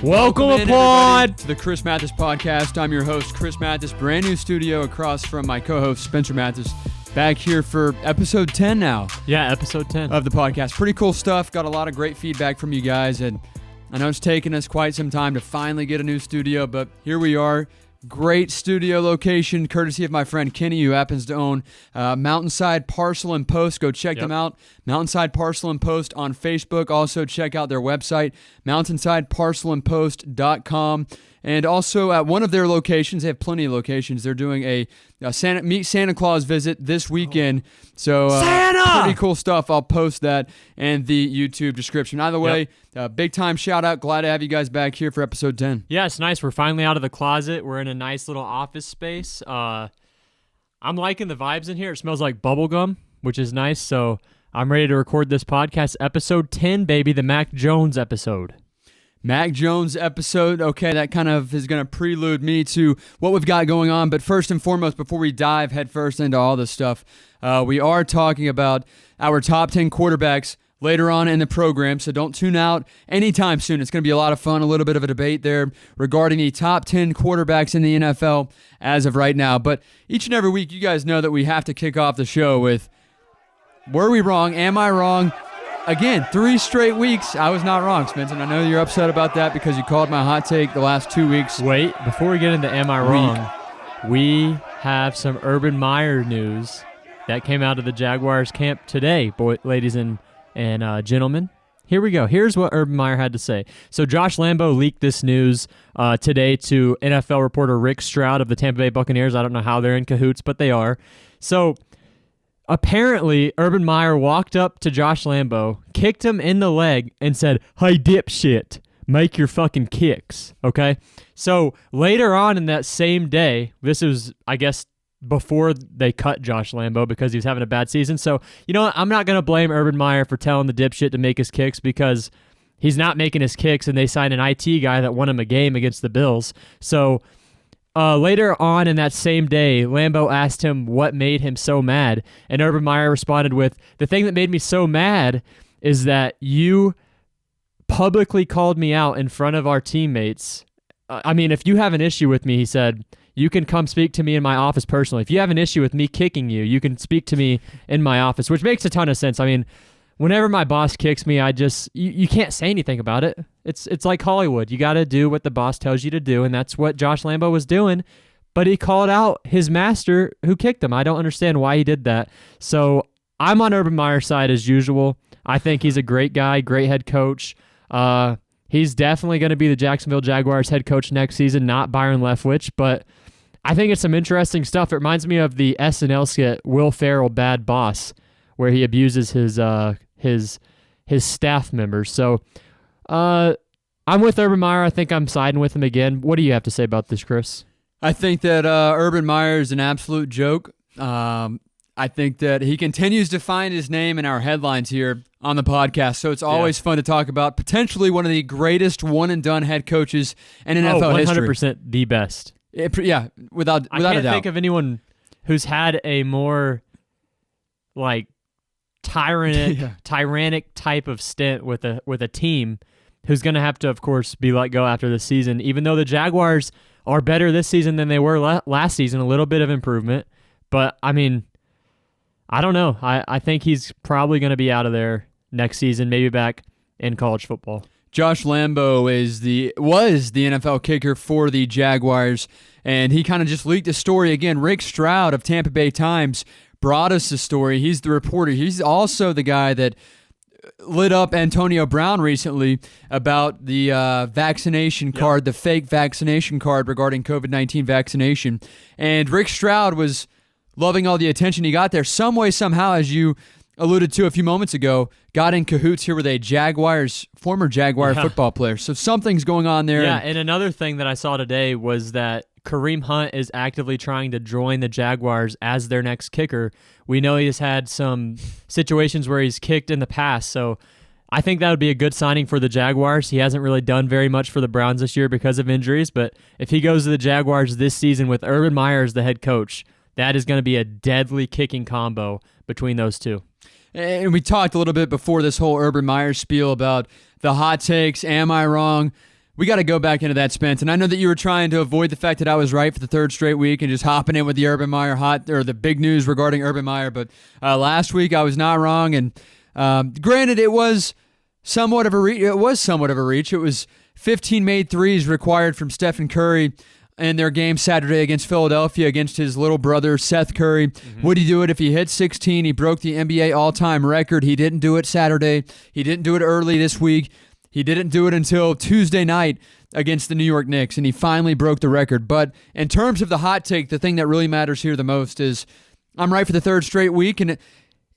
Welcome aboard to the Chris Mathis podcast. I'm your host, Chris Mathis. Brand new studio across from my co-host, Spencer Mathis. Back here for episode 10 now. Yeah, episode 10 of the podcast. Pretty cool stuff. Got a lot of great feedback from you guys, and I know it's taken us quite some time to finally get a new studio, but here we are. Great studio location, courtesy of my friend Kenny, who happens to own Mountainside Parcel and Post. Go check them out. Mountainside Parcel and Post on Facebook. Also check out their website, mountainsideparcelandpost.com. And also at one of their locations, they have plenty of locations. They're doing a Meet Santa Claus visit this weekend. So Santa! Pretty cool stuff. I'll post that in the YouTube description. Either way, big time shout out. Glad to have you guys back here for episode 10. Yeah, it's nice. We're finally out of the closet. We're in a nice little office space. I'm liking the vibes in here. It smells like bubble gum, which is nice. So I'm ready to record this podcast. Episode 10, baby, the Mac Jones episode. Mac Jones episode. Okay, that kind of is going to prelude me to what we've got going on. But first and foremost, before we dive headfirst into all this stuff, we are talking about our top 10 quarterbacks later on in the program, so don't tune out anytime soon. It's going to be a lot of fun, a little bit of a debate there regarding the top 10 quarterbacks in the NFL as of right now. But each and every week, you guys know that we have to kick off the show with, were we wrong? Am I wrong? Again, 3 straight weeks, I was not wrong, Spencer. I know you're upset about that because you called my hot take the last 2 weeks. Wait, before we get into Am I Wrong, we have some Urban Meyer news that came out of the Jaguars camp today, ladies and gentlemen. Here we go. Here's what Urban Meyer had to say. So Josh Lambeau leaked this news today to NFL reporter Rick Stroud of the Tampa Bay Buccaneers. I don't know how they're in cahoots, but they are. So apparently, Urban Meyer walked up to Josh Lambeau, kicked him in the leg, and said, "Hey, dipshit, make your fucking kicks," okay? So later on in that same day, this was, I guess, before they cut Josh Lambeau because he was having a bad season. So, you know what? I'm not going to blame Urban Meyer for telling the dipshit to make his kicks because he's not making his kicks, and they signed an IT guy that won him a game against the Bills. So later on in that same day, Lambeau asked him what made him so mad, and Urban Meyer responded with, "The thing that made me so mad is that you publicly called me out in front of our teammates. I mean, if you have an issue with me," he said, "you can come speak to me in my office personally. If you have an issue with me kicking you, you can speak to me in my office," which makes a ton of sense. I mean, whenever my boss kicks me, you can't say anything about it. It's like Hollywood. You got to do what the boss tells you to do, and that's what Josh Lambeau was doing. But he called out his master who kicked him. I don't understand why he did that. So I'm on Urban Meyer's side as usual. I think he's a great guy, great head coach. He's definitely going to be the Jacksonville Jaguars head coach next season, not Byron Leftwich, but I think it's some interesting stuff. It reminds me of the SNL skit Will Ferrell, Bad Boss, where he abuses his staff members. So I'm with Urban Meyer. I think I'm siding with him again. What do you have to say about this, Chris? I think that Urban Meyer is an absolute joke. I think that he continues to find his name in our headlines here on the podcast, so it's always fun to talk about potentially one of the greatest one-and-done head coaches in NFL history. 100% the best. Without a doubt. I can't think of anyone who's had a more like tyrannic type of stint with a team who's going to have to, of course, be let go after this season. Even though the Jaguars are better this season than they were last season, a little bit of improvement. But I mean, I don't know. I think he's probably going to be out of there next season, maybe back in college football. Josh Lambeau was the NFL kicker for the Jaguars, and he kind of just leaked the story. Again, Rick Stroud of Tampa Bay Times brought us the story. He's the reporter. He's also the guy that lit up Antonio Brown recently about the vaccination card, the fake vaccination card regarding COVID-19 vaccination. And Rick Stroud was loving all the attention he got there. Some way, somehow, as you alluded to a few moments ago, got in cahoots here with a former Jaguar football player. So something's going on there. Yeah, and another thing that I saw today was that Kareem Hunt is actively trying to join the Jaguars as their next kicker. We know he's had some situations where he's kicked in the past, so I think that would be a good signing for the Jaguars. He hasn't really done very much for the Browns this year because of injuries, but if he goes to the Jaguars this season with Urban Meyer as the head coach, that is going to be a deadly kicking combo between those two. And we talked a little bit before this whole Urban Meyer spiel about the hot takes. Am I wrong? We got to go back into that, Spence. And I know that you were trying to avoid the fact that I was right for the third straight week and just hopping in with the Urban Meyer the big news regarding Urban Meyer. But last week I was not wrong. And granted, it was somewhat of a reach. It was 15 made threes required from Stephen Curry in their game Saturday against Philadelphia against his little brother, Seth Curry. Mm-hmm. Would he do it if he hit 16? He broke the NBA all-time record. He didn't do it Saturday. He didn't do it early this week. He didn't do it until Tuesday night against the New York Knicks, and he finally broke the record. But in terms of the hot take, the thing that really matters here the most is I'm right for the third straight week, and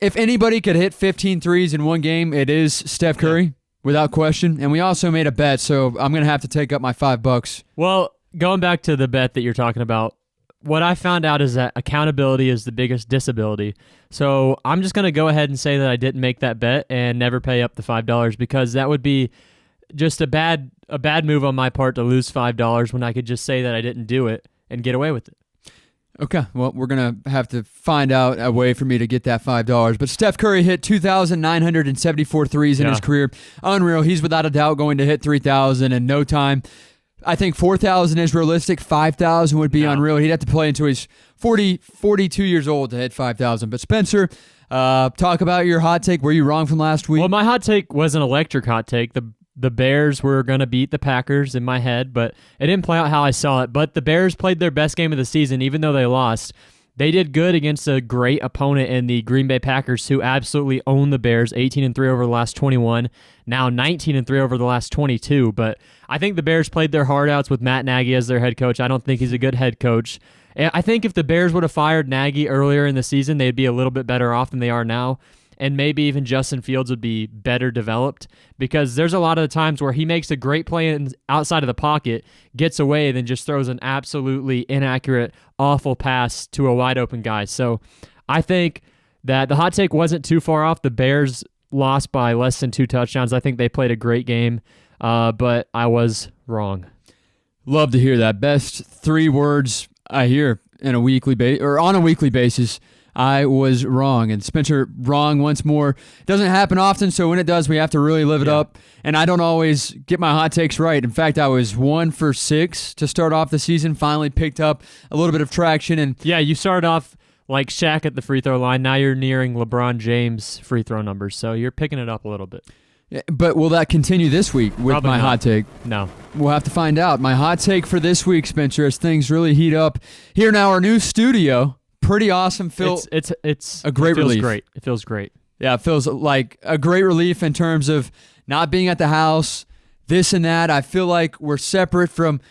if anybody could hit 15 threes in one game, it is Steph Curry, without question. And we also made a bet, so I'm going to have to take up my $5. Well, going back to the bet that you're talking about, what I found out is that accountability is the biggest disability. So I'm just going to go ahead and say that I didn't make that bet and never pay up the $5 because that would be just a bad move on my part to lose $5 when I could just say that I didn't do it and get away with it. Okay, well, we're going to have to find out a way for me to get that $5. But Steph Curry hit 2,974 threes in his career. Unreal. He's without a doubt going to hit 3,000 in no time. I think 4,000 is realistic. 5,000 would be unreal. He'd have to play until he's 42 years old to hit 5,000. But Spencer, talk about your hot take. Were you wrong from last week? Well, my hot take was an electric hot take. The Bears were going to beat the Packers in my head, but it didn't play out how I saw it. But the Bears played their best game of the season, even though they lost. They did good against a great opponent in the Green Bay Packers, who absolutely owned the Bears, 18-3 over the last 21, now 19-3 over the last 22. But I think the Bears played their heart outs with Matt Nagy as their head coach. I don't think he's a good head coach. And I think if the Bears would have fired Nagy earlier in the season, they'd be a little bit better off than they are now. And maybe even Justin Fields would be better developed because there's a lot of the times where he makes a great play outside of the pocket, gets away, then just throws an absolutely inaccurate, awful pass to a wide open guy. So I think that the hot take wasn't too far off. The Bears lost by less than 2 touchdowns. I think they played a great game, but I was wrong. Love to hear that. Best 3 words I hear on a weekly basis. I was wrong. And Spencer, wrong once more. It doesn't happen often, so when it does, we have to really live it up. And I don't always get my hot takes right. In fact, I was 1 for 6 to start off the season, finally picked up a little bit of traction. And yeah, you started off like Shaq at the free throw line. Now you're nearing LeBron James free throw numbers, so you're picking it up a little bit. But will that continue this week with Probably my not. hot take? No. We'll have to find out. My hot take for this week, Spencer, as things really heat up here in our new studio. Pretty awesome. It's a great relief. Great. It feels great. Yeah, it feels like a great relief in terms of not being at the house, this and that. I feel like we're separate from,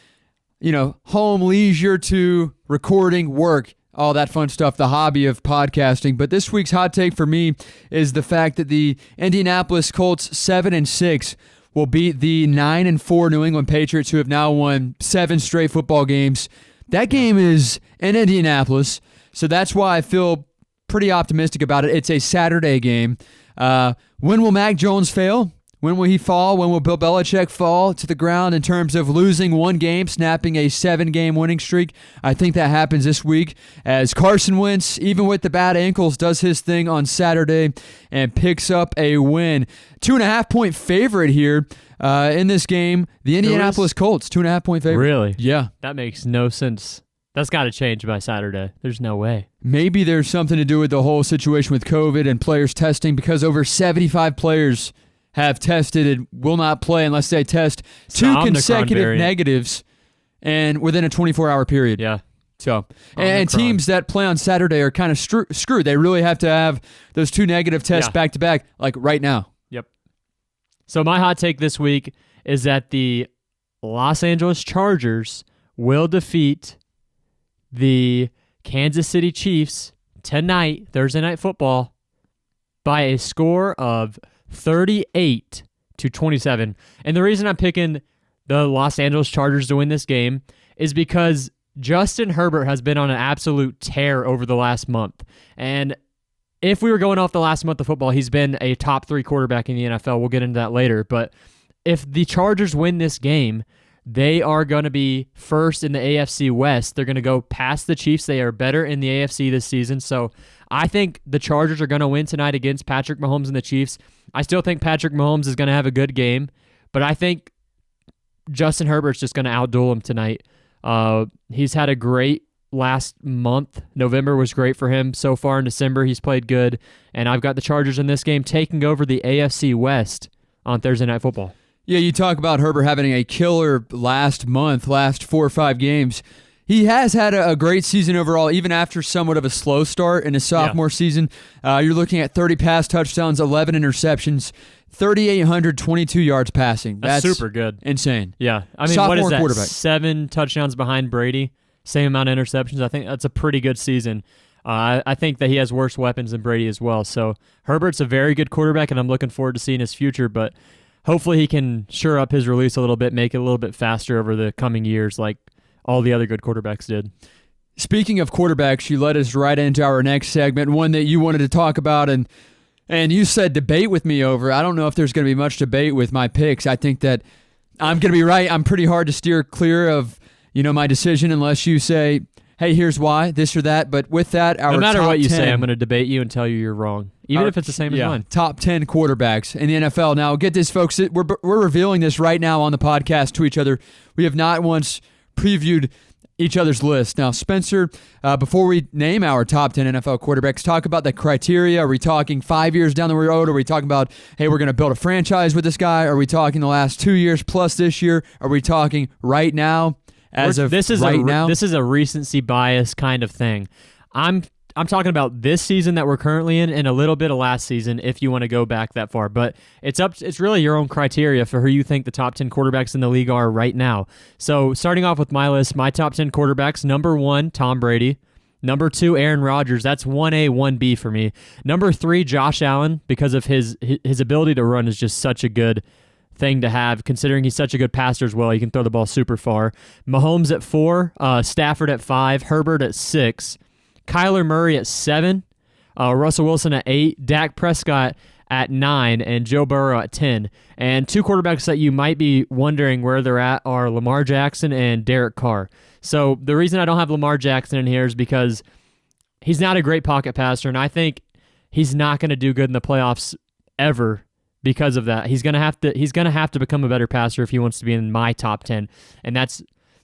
home, leisure to recording, work, all that fun stuff, the hobby of podcasting. But this week's hot take for me is the fact that the Indianapolis Colts 7-6 will beat the 9-4 New England Patriots, who have now won 7 straight football games. That game is in Indianapolis. So that's why I feel pretty optimistic about it. It's a Saturday game. When will Mac Jones fail? When will he fall? When will Bill Belichick fall to the ground in terms of losing one game, snapping a 7-game winning streak? I think that happens this week as Carson Wentz, even with the bad ankles, does his thing on Saturday and picks up a win. 2.5-point favorite here in this game. The Indianapolis Colts, 2.5-point favorite. Really? Yeah. That makes no sense. That's got to change by Saturday. There's no way. Maybe there's something to do with the whole situation with COVID and players testing because over 75 players have tested and will not play unless they test 2 consecutive negatives and within a 24-hour period. Yeah. So, and teams that play on Saturday are kind of screwed. They really have to have those 2 negative tests back-to-back, like right now. Yep. So my hot take this week is that the Los Angeles Chargers will defeat the Kansas City Chiefs tonight, Thursday Night Football, by a score of 38-27. And the reason I'm picking the Los Angeles Chargers to win this game is because Justin Herbert has been on an absolute tear over the last month. And if we were going off the last month of football, he's been a top 3 quarterback in the NFL. We'll get into that later. But if the Chargers win this game, they are going to be first in the AFC West. They're going to go past the Chiefs. They are better in the AFC this season. So I think the Chargers are going to win tonight against Patrick Mahomes and the Chiefs. I still think Patrick Mahomes is going to have a good game, but I think Justin Herbert's just going to outduel him tonight. He's had a great last month. November was great for him. So far in December, he's played good. And I've got the Chargers in this game taking over the AFC West on Thursday Night Football. Yeah, you talk about Herbert having a killer last 4 or 5 games. He has had a great season overall, even after somewhat of a slow start in his sophomore season. You're looking at 30 pass touchdowns, 11 interceptions, 3,822 yards passing. That's super good. Insane. Yeah. I mean, sophomore what is that? Quarterback. 7 touchdowns behind Brady, same amount of interceptions. I think that's a pretty good season. I think that he has worse weapons than Brady as well. So Herbert's a very good quarterback, and I'm looking forward to seeing his future, but hopefully he can shore up his release a little bit, make it a little bit faster over the coming years like all the other good quarterbacks did. Speaking of quarterbacks, you led us right into our next segment, one that you wanted to talk about, and you said debate with me over. I don't know if there's going to be much debate with my picks. I think that I'm going to be right. I'm pretty hard to steer clear of my decision unless you say, hey, here's why, this or that. But with that, our no matter top what you 10, say, I'm going to debate you and tell you you're wrong, even if it's the same as mine. Top 10 quarterbacks in the NFL. Now, get this, folks. We're revealing this right now on the podcast to each other. We have not once previewed each other's list. Now, Spencer, before we name our top 10 NFL quarterbacks, talk about the criteria. Are we talking 5 years down the road? Are we talking about, hey, we're going to build a franchise with this guy? Are we talking the last 2 years plus this year? Are we talking right now? This is a recency bias kind of thing. I'm talking about this season that we're currently in and a little bit of last season if you want to go back that far. But it's really your own criteria for who you think the top 10 quarterbacks in the league are right now. So starting off with my list, my top 10 quarterbacks, number 1, Tom Brady. Number 2, Aaron Rodgers. That's 1A, 1B for me. Number 3, Josh Allen, because of his ability to run is just such a good thing to have, considering he's such a good passer as well. He can throw the ball super far. Mahomes at 4, Stafford at 5, Herbert at 6, Kyler Murray at 7, Russell Wilson at 8, Dak Prescott at 9, and Joe Burrow at 10. And 2 quarterbacks that you might be wondering where they're at are Lamar Jackson and Derek Carr. So the reason I don't have Lamar Jackson in here is because he's not a great pocket passer, and I think he's not going to do good in the playoffs ever because of that. He's going to have to become a better passer if he wants to be in my top 10, and that's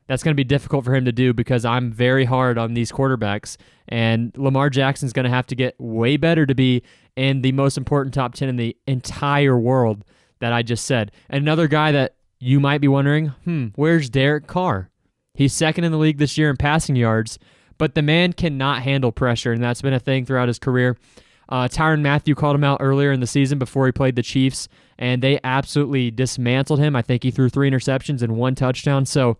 going to be difficult for him to do because I'm very hard on these quarterbacks, and Lamar Jackson's going to have to get way better to be in the most important top 10 in the entire world that I just said. And another guy that you might be wondering, where's Derek Carr? He's second in the league this year in passing yards, but the man cannot handle pressure, and that's been a thing throughout his career. Tyrann Mathieu called him out earlier in the season before he played the Chiefs, and they absolutely dismantled him. I think he threw 3 interceptions and 1 touchdown, so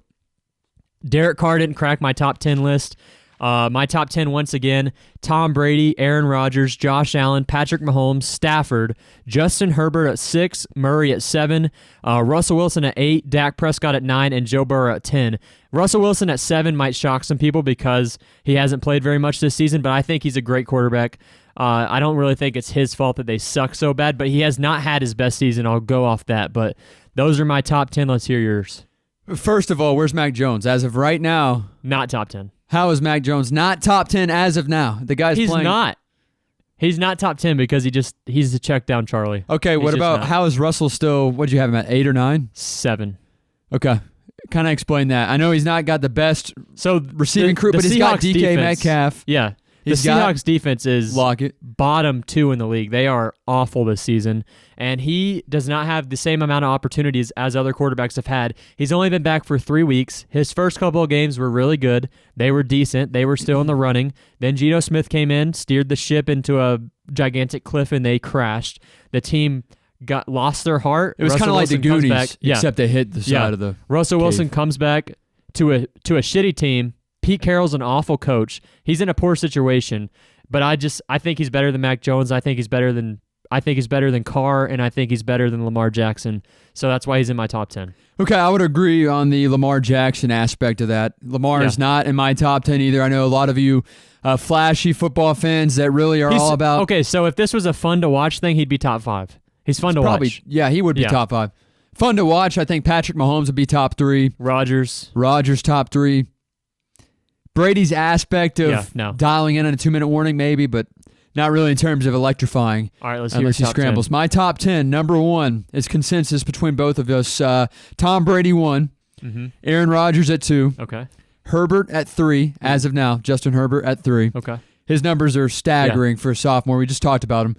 Derek Carr didn't crack my top 10 list. My top 10, once again, Tom Brady, Aaron Rodgers, Josh Allen, Patrick Mahomes, Stafford, Justin Herbert at 6, Murray at 7, Russell Wilson at 8, Dak Prescott at 9, and Joe Burrow at 10. Russell Wilson at 7 might shock some people because he hasn't played very much this season, but I think he's a great quarterback. I don't really think it's his fault that they suck so bad, but he has not had his best season. I'll go off that, but those are my top 10. Let's hear yours. First of all, where's Mac Jones? As of right now, not top 10. How is Mac Jones not top 10 as of now? The guy's playing. He's not top 10 because he's a check down Charlie. Okay, what about how is Russell still, what did you have him at, 8 or 9? 7. Okay. Kind of explain that. I know he's not got the best receiving crew, but he's got DK defense, Metcalf. Yeah. The Seahawks defense is Lockett. bottom 2 in the league. They are awful this season, and he does not have the same amount of opportunities as other quarterbacks have had. He's only been back for 3 weeks. His first couple of games were really good. They were decent. They were still in the running. Then Geno Smith came in, steered the ship into a gigantic cliff, and they crashed. The team lost their heart. It was kind of like the Goonies, except they hit the side of the Russell cave. Wilson comes back to a shitty team. Pete Carroll's an awful coach. He's in a poor situation, but I think he's better than Mac Jones. I think he's better than Carr, and I think he's better than Lamar Jackson. So that's why he's in my top 10. Okay, I would agree on the Lamar Jackson aspect of that. Lamar is not in my top 10 either. I know a lot of you flashy football fans that really are all about. Okay, so if this was a fun to watch thing, he'd be top 5. He's fun to watch. Yeah, he would be top 5. Fun to watch. I think Patrick Mahomes would be top 3. Rodgers top 3. Brady's aspect of dialing in on a 2-minute warning, maybe, but not really in terms of electrifying. All right, let's hear unless he your top scrambles. 10. My top 10, number 1 is consensus between both of us. Tom Brady 1, Aaron Rodgers at 2, Okay. Herbert at 3 as of now. Justin Herbert at 3. Okay. His numbers are staggering for a sophomore. We just talked about him.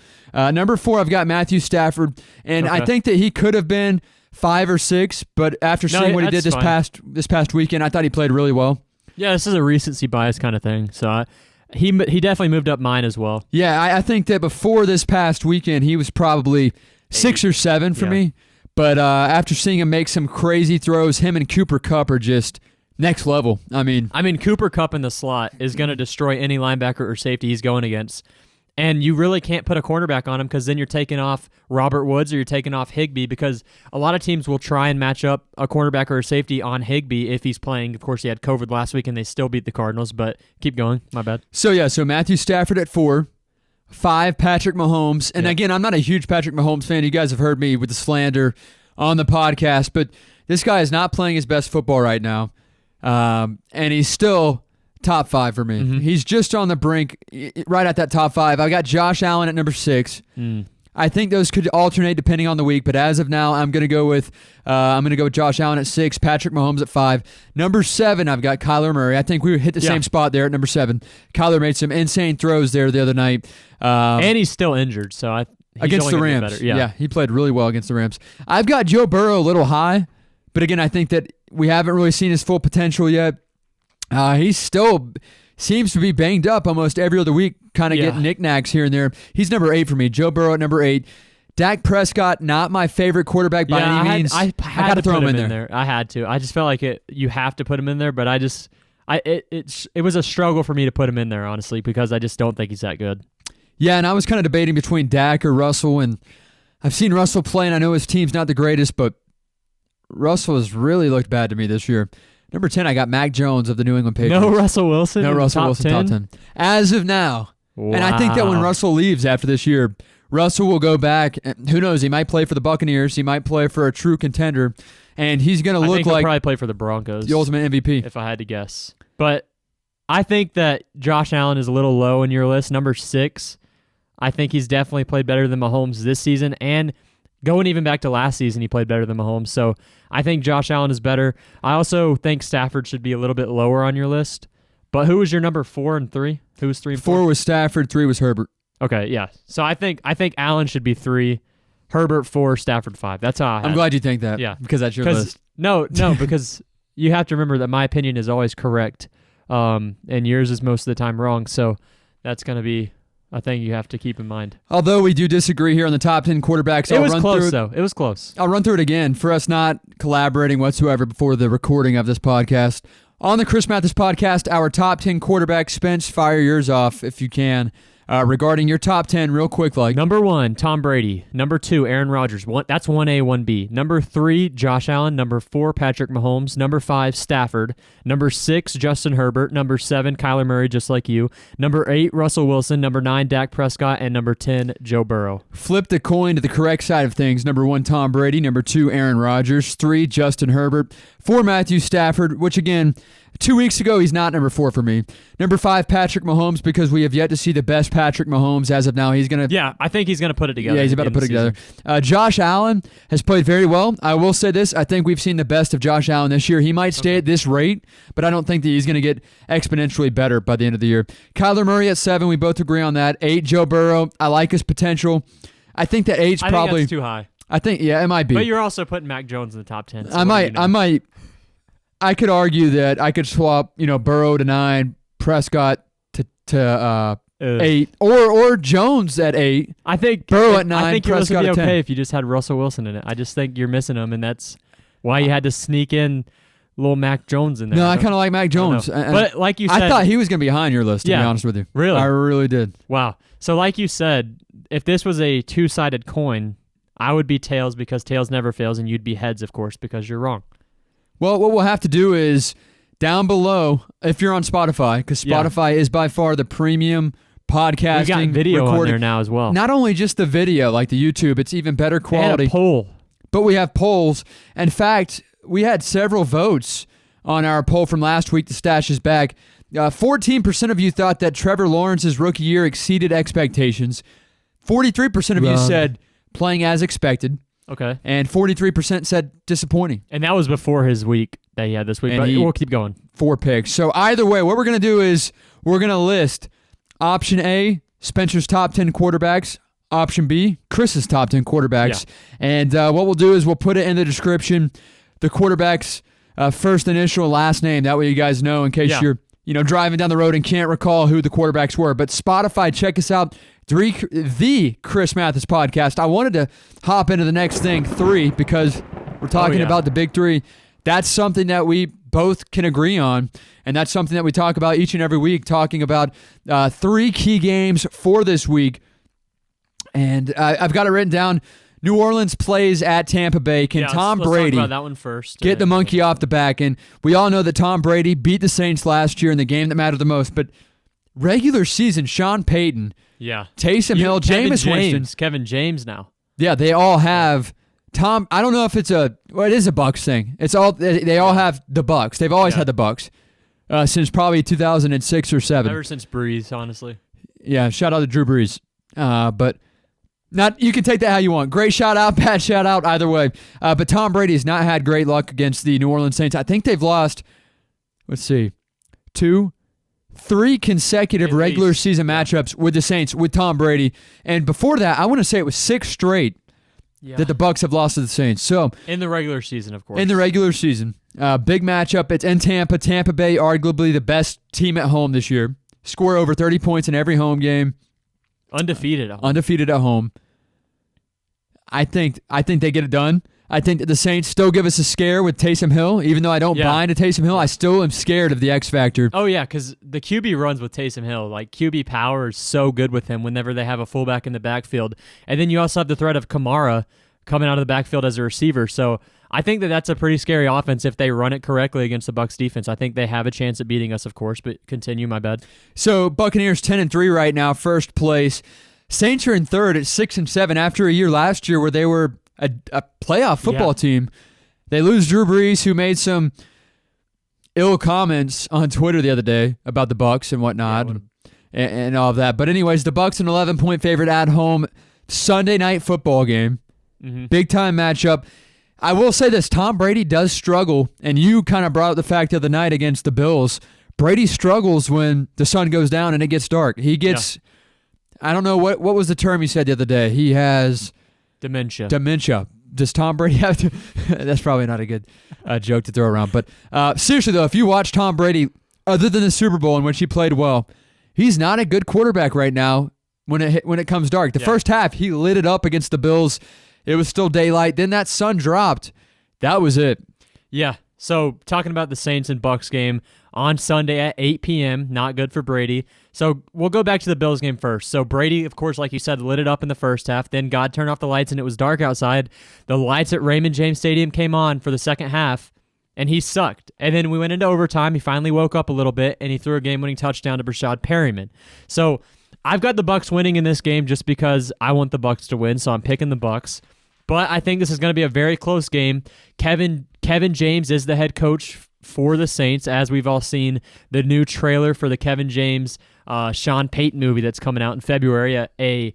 Number 4, I've got Matthew Stafford, and I think that he could have been 5 or 6, but after seeing what he did this past weekend, I thought he played really well. Yeah, this is a recency bias kind of thing. So he definitely moved up mine as well. Yeah, I think that before this past weekend, he was probably 6 or 7 for me. But after seeing him make some crazy throws, him and Cooper Kupp are just next level. I mean, Cooper Kupp in the slot is going to destroy any linebacker or safety he's going against. And you really can't put a cornerback on him because then you're taking off Robert Woods or you're taking off Higbee because a lot of teams will try and match up a cornerback or a safety on Higbee if he's playing. Of course, he had COVID last week and they still beat the Cardinals, but keep going. My bad. So Matthew Stafford at 4, 5, Patrick Mahomes. And again, I'm not a huge Patrick Mahomes fan. You guys have heard me with the slander on the podcast, but this guy is not playing his best football right now. And he's still top 5 for me. He's just on the brink, right at that top 5. I got Josh Allen at number 6. I think those could alternate depending on the week, but as of now, I'm gonna go with Josh Allen at 6, Patrick Mahomes at 5. Number 7, I've got Kyler Murray. I think we hit the same spot there at number 7. Kyler made some insane throws there the other night, and he's still injured, so he's against the only gonna Rams. get better. Yeah, he played really well against the Rams. I've got Joe Burrow a little high, but again, I think that we haven't really seen his full potential yet. He still seems to be banged up almost every other week, kind of getting knickknacks here and there. He's number 8 for me. Joe Burrow at number 8. Dak Prescott, not my favorite quarterback by any means. I got to throw him in there. I had to. I just felt like you have to put him in there, but it was a struggle for me to put him in there, honestly, because I just don't think he's that good. Yeah, and I was kind of debating between Dak or Russell, and I've seen Russell play, and I know his team's not the greatest, but Russell has really looked bad to me this year. Number 10, I got Mac Jones of the New England Patriots. No Russell Wilson? No Russell Wilson, top 10. As of now. Wow. And I think that when Russell leaves after this year, Russell will go back. And who knows? He might play for the Buccaneers. He might play for a true contender. And he's going to look like he'll probably play for the Broncos. The ultimate MVP. If I had to guess. But I think that Josh Allen is a little low in your list. Number 6. I think he's definitely played better than Mahomes this season. And going even back to last season, he played better than Mahomes. So I think Josh Allen is better. I also think Stafford should be a little bit lower on your list. But who was your number 4 and 3? Who was 3 and 4? 4 was Stafford, 3 was Herbert. Okay, yeah. So I think Allen should be 3, Herbert 4, Stafford 5. That's how I have I'm glad you think that. Yeah. Because that's your list. No, because you have to remember that my opinion is always correct, and yours is most of the time wrong. So that's going to be a thing you have to keep in mind. Although we do disagree here on the top 10 quarterbacks. It was close, though. It was close. I'll run through it again for us not collaborating whatsoever before the recording of this podcast. On the Chris Mathis podcast, our top 10 quarterbacks. Spence, fire yours off if you can. Regarding your top 10 real quick. Number 1, Tom Brady. Number 2, Aaron Rodgers. That's 1A, 1B. Number 3, Josh Allen. Number 4, Patrick Mahomes. Number 5, Stafford. Number 6, Justin Herbert. Number 7, Kyler Murray, just like you. Number 8, Russell Wilson. Number 9, Dak Prescott. And number 10, Joe Burrow. Flip the coin to the correct side of things. Number 1, Tom Brady. Number 2, Aaron Rodgers. 3, Justin Herbert. 4, Matthew Stafford, which again, 2 weeks ago, he's not number 4 for me. Number 5, Patrick Mahomes, because we have yet to see the best Patrick Mahomes as of now. He's going to... Yeah, I think he's going to put it together. Yeah, he's about to put it together. Josh Allen has played very well. I will say this. I think we've seen the best of Josh Allen this year. He might stay at this rate, but I don't think that he's going to get exponentially better by the end of the year. Kyler Murray at 7. We both agree on that. 8, Joe Burrow. I like his potential. I think that 8's probably... I think that's too high. I think, yeah, it might be. But you're also putting Mac Jones in the top 10. So I could argue that I could swap, Burrow to 9, Prescott to 8, or Jones at 8. I think Burrow at 9. I think Prescott it would be at 10. okay if you just had Russell Wilson in it. I just think you're missing him, and that's why you had to sneak in little Mac Jones in there. No, I kind of like Mac Jones. But like you said, I thought he was going to be high on your list. To be honest with you, really, I really did. Wow. So like you said, if this was a two-sided coin, I would be tails because tails never fails, and you'd be heads, of course, because you're wrong. Well, what we'll have to do is down below, if you're on Spotify, because Spotify is by far the premium podcasting. We've got video recording on there now as well. Not only just the video, like the YouTube, it's even better quality. And a poll. But we have polls. In fact, we had several votes on our poll from last week. The stash is back. 14% of you thought that Trevor Lawrence's rookie year exceeded expectations. 43% of you said playing as expected. Okay. And 43% said disappointing. And that was before his week that he had this week, but we'll keep going. 4 picks. So either way, what we're going to do is we're going to list option A, Spencer's top 10 quarterbacks. Option B, Chris's top 10 quarterbacks. Yeah. And what we'll do is we'll put it in the description, the quarterback's first initial, last name. That way you guys know in case you're driving down the road and can't recall who the quarterbacks were. But Spotify, check us out. The Chris Mathis podcast. I wanted to hop into the next thing, 3, because we're talking about the big 3. That's something that we both can agree on, and that's something that we talk about each and every week, talking about 3 key games for this week. And I've got it written down. New Orleans plays at Tampa Bay. Can Tom Brady talk about that one first, get the monkey off the back? And we all know that Tom Brady beat the Saints last year in the game that mattered the most, but regular season, Sean Payton, Taysom Hill, Jameis Winston, Kevin James now. Yeah, they all have Tom. I don't know if it is a Bucs thing. It's all they all have the Bucs. They've always had the Bucs since probably 2006 or 7. Ever since Breeze, honestly. Yeah, shout out to Drew Brees. But not you can take that how you want. Great shout out, bad shout out, either way. But Tom Brady has not had great luck against the New Orleans Saints. I think they've lost. Let's see, 3 consecutive regular season matchups with the Saints with Tom Brady, and before that, I want to say it was 6 straight that the Bucs have lost to the Saints. So in the regular season, of course. In the regular season, big matchup. It's in Tampa. Tampa Bay, arguably the best team at home this year. Score over 30 points in every home game. Undefeated at home. Undefeated at home. I think they get it done. I think that the Saints still give us a scare with Taysom Hill. Even though I don't buy into Taysom Hill, I still am scared of the X Factor. Oh, yeah, because the QB runs with Taysom Hill. Like, QB power is so good with him whenever they have a fullback in the backfield. And then you also have the threat of Kamara coming out of the backfield as a receiver. So I think that that's a pretty scary offense if they run it correctly against the Bucs defense. I think they have a chance at beating us, of course, but continue, my bad. So Buccaneers 10-3 right now, first place. Saints are in third at 6-7 after a year last year where they were a playoff football team. They lose Drew Brees, who made some ill comments on Twitter the other day about the Bucs and whatnot, and all of that. But anyways, the Bucs an 11-point favorite at home, Sunday night football game, big time matchup. I will say this: Tom Brady does struggle, and you kind of brought up the fact the other night against the Bills. Brady struggles when the sun goes down and it gets dark. He gets, I don't know what was the term you said the other day. He has. Dementia. Does Tom Brady have to? That's probably not a good joke to throw around. But seriously, though, if you watch Tom Brady, other than the Super Bowl in which he played well, he's not a good quarterback right now when it comes dark. The first half, he lit it up against the Bills. It was still daylight. Then that sun dropped. That was it. Yeah. So talking about the Saints and Bucs game on Sunday at 8 p.m., not good for Brady. So we'll go back to the Bills game first. So Brady, of course, like you said, lit it up in the first half. Then God turned off the lights and it was dark outside. The lights at Raymond James Stadium came on for the second half, and he sucked. And then we went into overtime. He finally woke up a little bit, and he threw a game-winning touchdown to Brashad Perryman. So I've got the Bucs winning in this game just because I want the Bucs to win, so I'm picking the Bucs. But I think this is going to be a very close game. Kevin James is the head coach for the Saints, as we've all seen the new trailer for the Kevin James Sean Payton movie that's coming out in February, a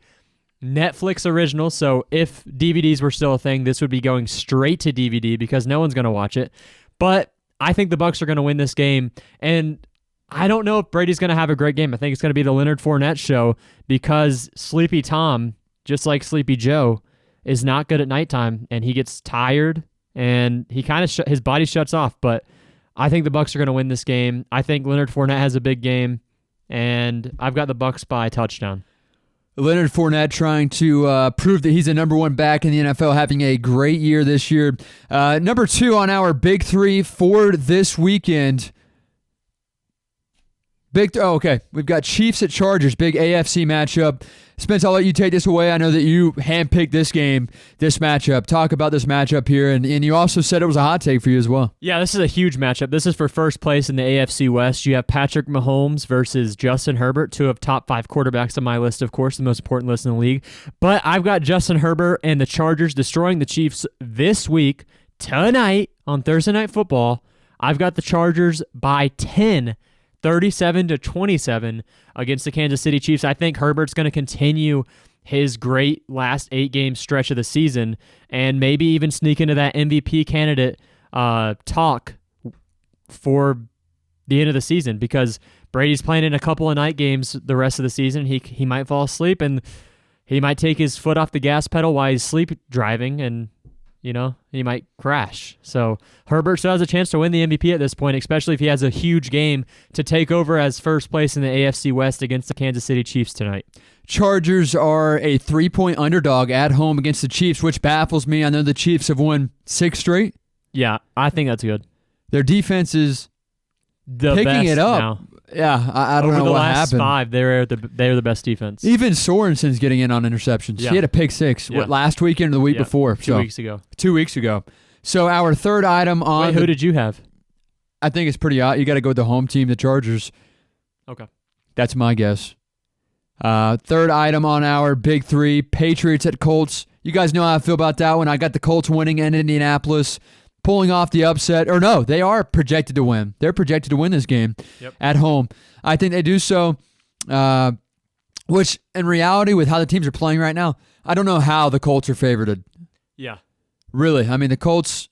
Netflix original. So if DVDs were still a thing, this would be going straight to DVD because no one's going to watch it. But I think the Bucs are going to win this game, and I don't know if Brady's going to have a great game. I think it's going to be the Leonard Fournette show because Sleepy Tom, just like Sleepy Joe, is not good at nighttime, and he gets tired, and he kind of his body shuts off. But I think the Bucs are going to win this game. I think Leonard Fournette has a big game, and I've got the Bucs by a touchdown. Leonard Fournette trying to prove that he's a number one back in the NFL, having a great year this year. Number 2 on our big 3 for this weekend. Okay. We've got Chiefs at Chargers, big AFC matchup. Spence, I'll let you take this away. I know that you handpicked this game, this matchup. Talk about this matchup here, and you also said it was a hot take for you as well. Yeah, this is a huge matchup. This is for first place in the AFC West. You have Patrick Mahomes versus Justin Herbert, 2 of top 5 quarterbacks on my list, of course, the most important list in the league. But I've got Justin Herbert and the Chargers destroying the Chiefs this week, tonight, on Thursday Night Football. I've got the Chargers by 10, 37-27 against the Kansas City Chiefs. I think Herbert's going to continue his great last 8-game stretch of the season and maybe even sneak into that MVP candidate talk for the end of the season, because Brady's playing in a couple of night games the rest of the season. He might fall asleep and he might take his foot off the gas pedal while he's sleep driving, and he might crash. So Herbert still has a chance to win the MVP at this point, especially if he has a huge game to take over as first place in the AFC West against the Kansas City Chiefs tonight. Chargers are a 3-point underdog at home against the Chiefs, which baffles me. I know the Chiefs have won 6 straight. Yeah, I think that's good. Their defense is the picking best it up. Now. Yeah, I don't Over know the what last happened. 5, they're the best defense. Even Sorensen's getting in on interceptions. Yeah. He had a pick 6 last weekend or the week before. 2 weeks ago. 2 weeks ago. So our third item on... Wait, who did you have? I think it's pretty odd. You got to go with the home team, the Chargers. Okay. That's my guess. Third item on our big 3, Patriots at Colts. You guys know how I feel about that one. I got the Colts winning in Indianapolis, pulling off the upset. Or no, they are projected to win. They're projected to win this game at home. I think they do so, which in reality, with how the teams are playing right now, I don't know how the Colts are favored. Yeah. Really. I mean, the Colts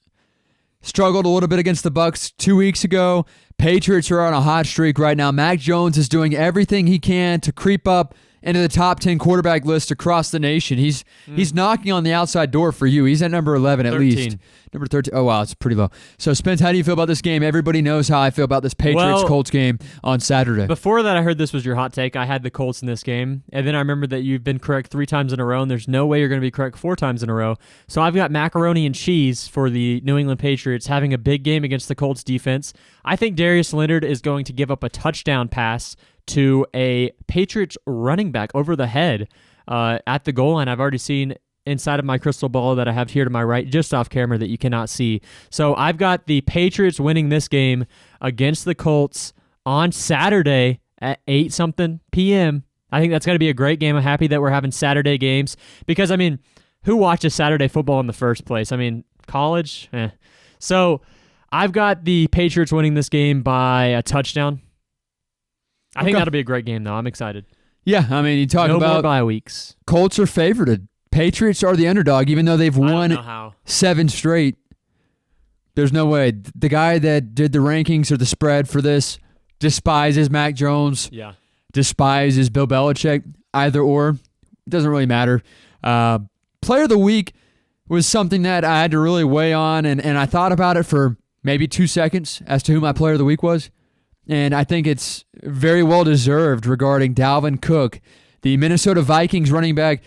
struggled a little bit against the Bucs 2 weeks ago. Patriots are on a hot streak right now. Mac Jones is doing everything he can to creep up into the top 10 quarterback list across the nation. He's knocking on the outside door for you. He's at number 11 at 13. least. Number 13. Oh, wow, it's pretty low. So, Spence, how do you feel about this game? Everybody knows how I feel about this Patriots-Colts game on Saturday. Before that, I heard this was your hot take. I had the Colts in this game, and then I remember that you've been correct 3 times in a row, and there's no way you're going to be correct 4 times in a row. So I've got macaroni and cheese for the New England Patriots having a big game against the Colts defense. I think Darius Leonard is going to give up a touchdown pass to a Patriots running back over the head at the goal line. I've already seen inside of my crystal ball that I have here to my right, just off camera, that you cannot see. So I've got the Patriots winning this game against the Colts on Saturday at 8-something p.m. I think that's going to be a great game. I'm happy that we're having Saturday games because, I mean, who watches Saturday football in the first place? I mean, college? So I've got the Patriots winning this game by a touchdown. I think that'll be a great game, though. I'm excited. Yeah, I mean, you talk no about more bye weeks. Colts are favored. Patriots are the underdog, even though they've won 7 straight. There's no way. The guy that did the rankings or the spread for this despises Mac Jones. Yeah. Despises Bill Belichick. Either or. It doesn't really matter. Player of the week was something that I had to really weigh on, and I thought about it for maybe 2 seconds as to who my player of the week was. And I think it's very well deserved regarding Dalvin Cook, the Minnesota Vikings running back.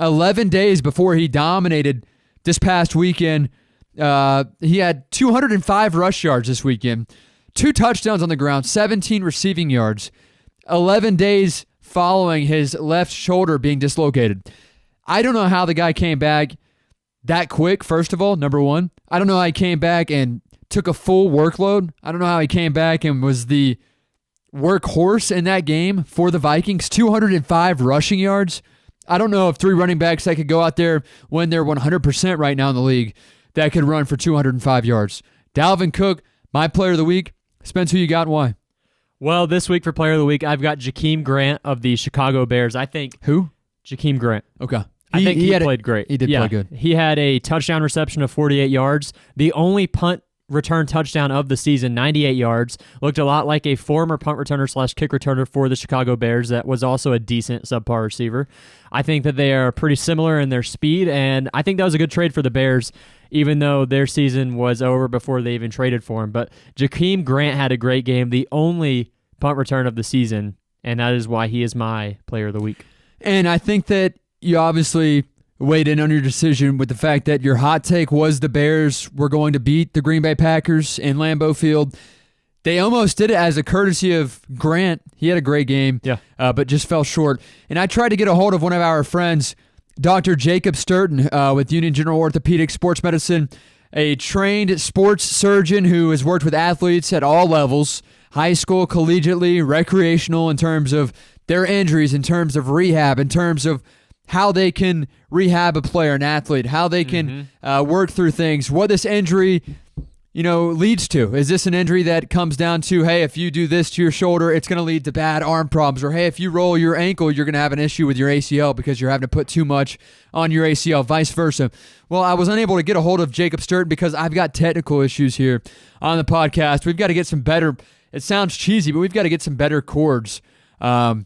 11 days before he dominated this past weekend, he had 205 rush yards this weekend, 2 touchdowns on the ground, 17 receiving yards, 11 days following his left shoulder being dislocated. I don't know how the guy came back that quick, first of all, number one. I don't know how he came back and took a full workload. I don't know how he came back and was the workhorse in that game for the Vikings. 205 rushing yards. I don't know of 3 running backs that could go out there when they're 100% right now in the league that could run for 205 yards. Dalvin Cook, my player of the week. Spence, who you got and why? Well, this week for player of the week, I've got Jakeem Grant of the Chicago Bears. I think... Who? Jakeem Grant. Okay. I think he played great. He did play good. He had a touchdown reception of 48 yards. The only punt return touchdown of the season, 98 yards. Looked a lot like a former punt returner / kick returner for the Chicago Bears that was also a decent subpar receiver. I think that they are pretty similar in their speed, and I think that was a good trade for the Bears, even though their season was over before they even traded for him. But Jakeem Grant had a great game, the only punt return of the season, and that is why he is my player of the week. And I think that you obviously weighed in on your decision with the fact that your hot take was the Bears were going to beat the Green Bay Packers in Lambeau Field. They almost did it as a courtesy of Grant. He had a great game, but just fell short. And I tried to get a hold of one of our friends, Dr. Jacob Sturton with Union General Orthopedic Sports Medicine, a trained sports surgeon who has worked with athletes at all levels, high school, collegiately, recreational, in terms of their injuries, in terms of rehab, in terms of how they can rehab a player, an athlete, how they can work through things, what this injury leads to? Is this an injury that comes down to, hey, if you do this to your shoulder, it's going to lead to bad arm problems? Or, hey, if you roll your ankle, you're going to have an issue with your ACL because you're having to put too much on your ACL, vice versa. Well, I was unable to get a hold of Jacob Sturton because I've got technical issues here on the podcast. We've got to get some better, it sounds cheesy, but we've got to get some better cords. No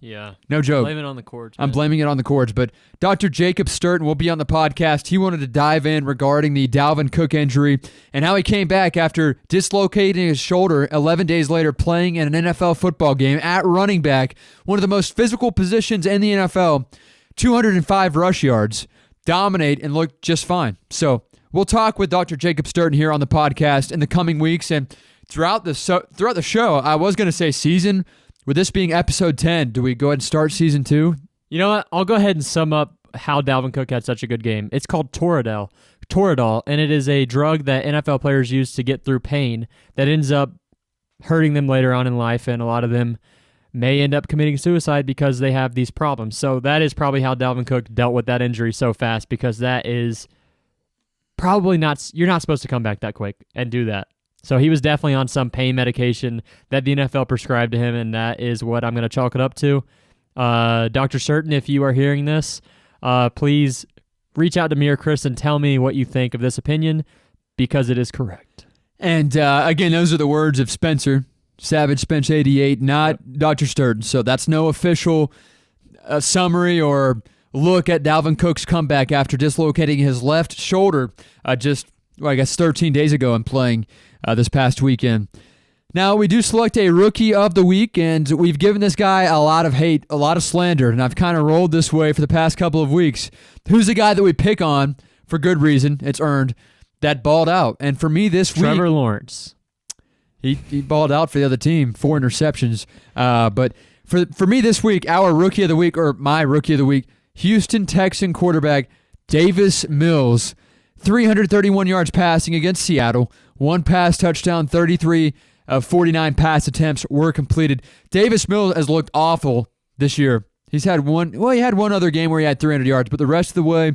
joke. Blame it on the cords. I'm blaming it on the cords, but Dr. Jacob Sturton will be on the podcast. He wanted to dive in regarding the Dalvin Cook injury and how he came back after dislocating his shoulder 11 days later playing in an NFL football game at running back, one of the most physical positions in the NFL, 205 rush yards, dominate and look just fine. So we'll talk with Dr. Jacob Sturton here on the podcast in the coming weeks and throughout the show. I was going to say season. With this being episode 10, do we go ahead and start season 2? You know what? I'll go ahead and sum up how Dalvin Cook had such a good game. It's called Toradol, and it is a drug that NFL players use to get through pain that ends up hurting them later on in life, and a lot of them may end up committing suicide because they have these problems. So that is probably how Dalvin Cook dealt with that injury so fast, because that is probably not, you're not supposed to come back that quick and do that. So he was definitely on some pain medication that the NFL prescribed to him, and that is what I'm going to chalk it up to. Dr. Sturton, if you are hearing this, please reach out to me or Chris and tell me what you think of this opinion, because it is correct. And again, those are the words of Spencer, Savage Spence 88, not Dr. Sturton. So that's no official summary or look at Dalvin Cook's comeback after dislocating his left shoulder just 13 days ago and playing this past weekend. Now, we do select a Rookie of the Week, and we've given this guy a lot of hate, a lot of slander, and I've kind of rolled this way for the past couple of weeks. Who's the guy that we pick on for good reason? It's earned. That balled out. And for me this week, Trevor Lawrence. He balled out for the other team, 4 interceptions. But for me this week, our Rookie of the Week, or my Rookie of the Week, Houston Texan quarterback Davis Mills. 331 yards passing against Seattle. 1 pass touchdown, 33 of 49 pass attempts were completed. Davis Mills has looked awful this year. He had one other game where he had 300 yards, but the rest of the way,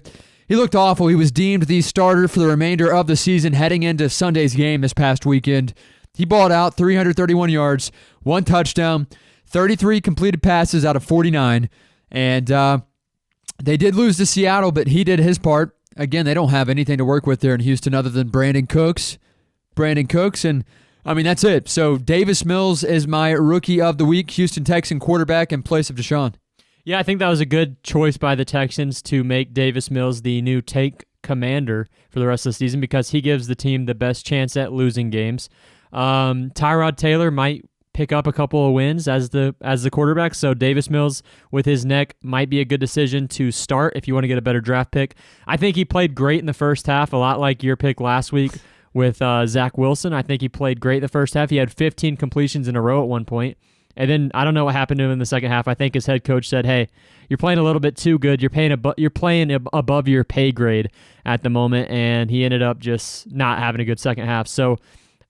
he looked awful. He was deemed the starter for the remainder of the season heading into Sunday's game this past weekend. He balled out 331 yards, 1 touchdown, 33 completed passes out of 49, and they did lose to Seattle, but he did his part. Again, they don't have anything to work with there in Houston other than Brandon Cooks, and that's it. So Davis Mills is my Rookie of the Week, Houston Texan quarterback in place of Deshaun. Yeah, I think that was a good choice by the Texans to make Davis Mills the new take commander for the rest of the season, because he gives the team the best chance at losing games. Tyrod Taylor might pick up a couple of wins as the quarterback, so Davis Mills with his neck might be a good decision to start if you want to get a better draft pick. I think he played great in the first half, a lot like your pick last week with Zach Wilson. I think he played great the first half. He had 15 completions in a row at one point, and then I don't know what happened to him in the second half. I think his head coach said, hey, you're playing a little bit too good. You're playing above your pay grade at the moment, and he ended up just not having a good second half. So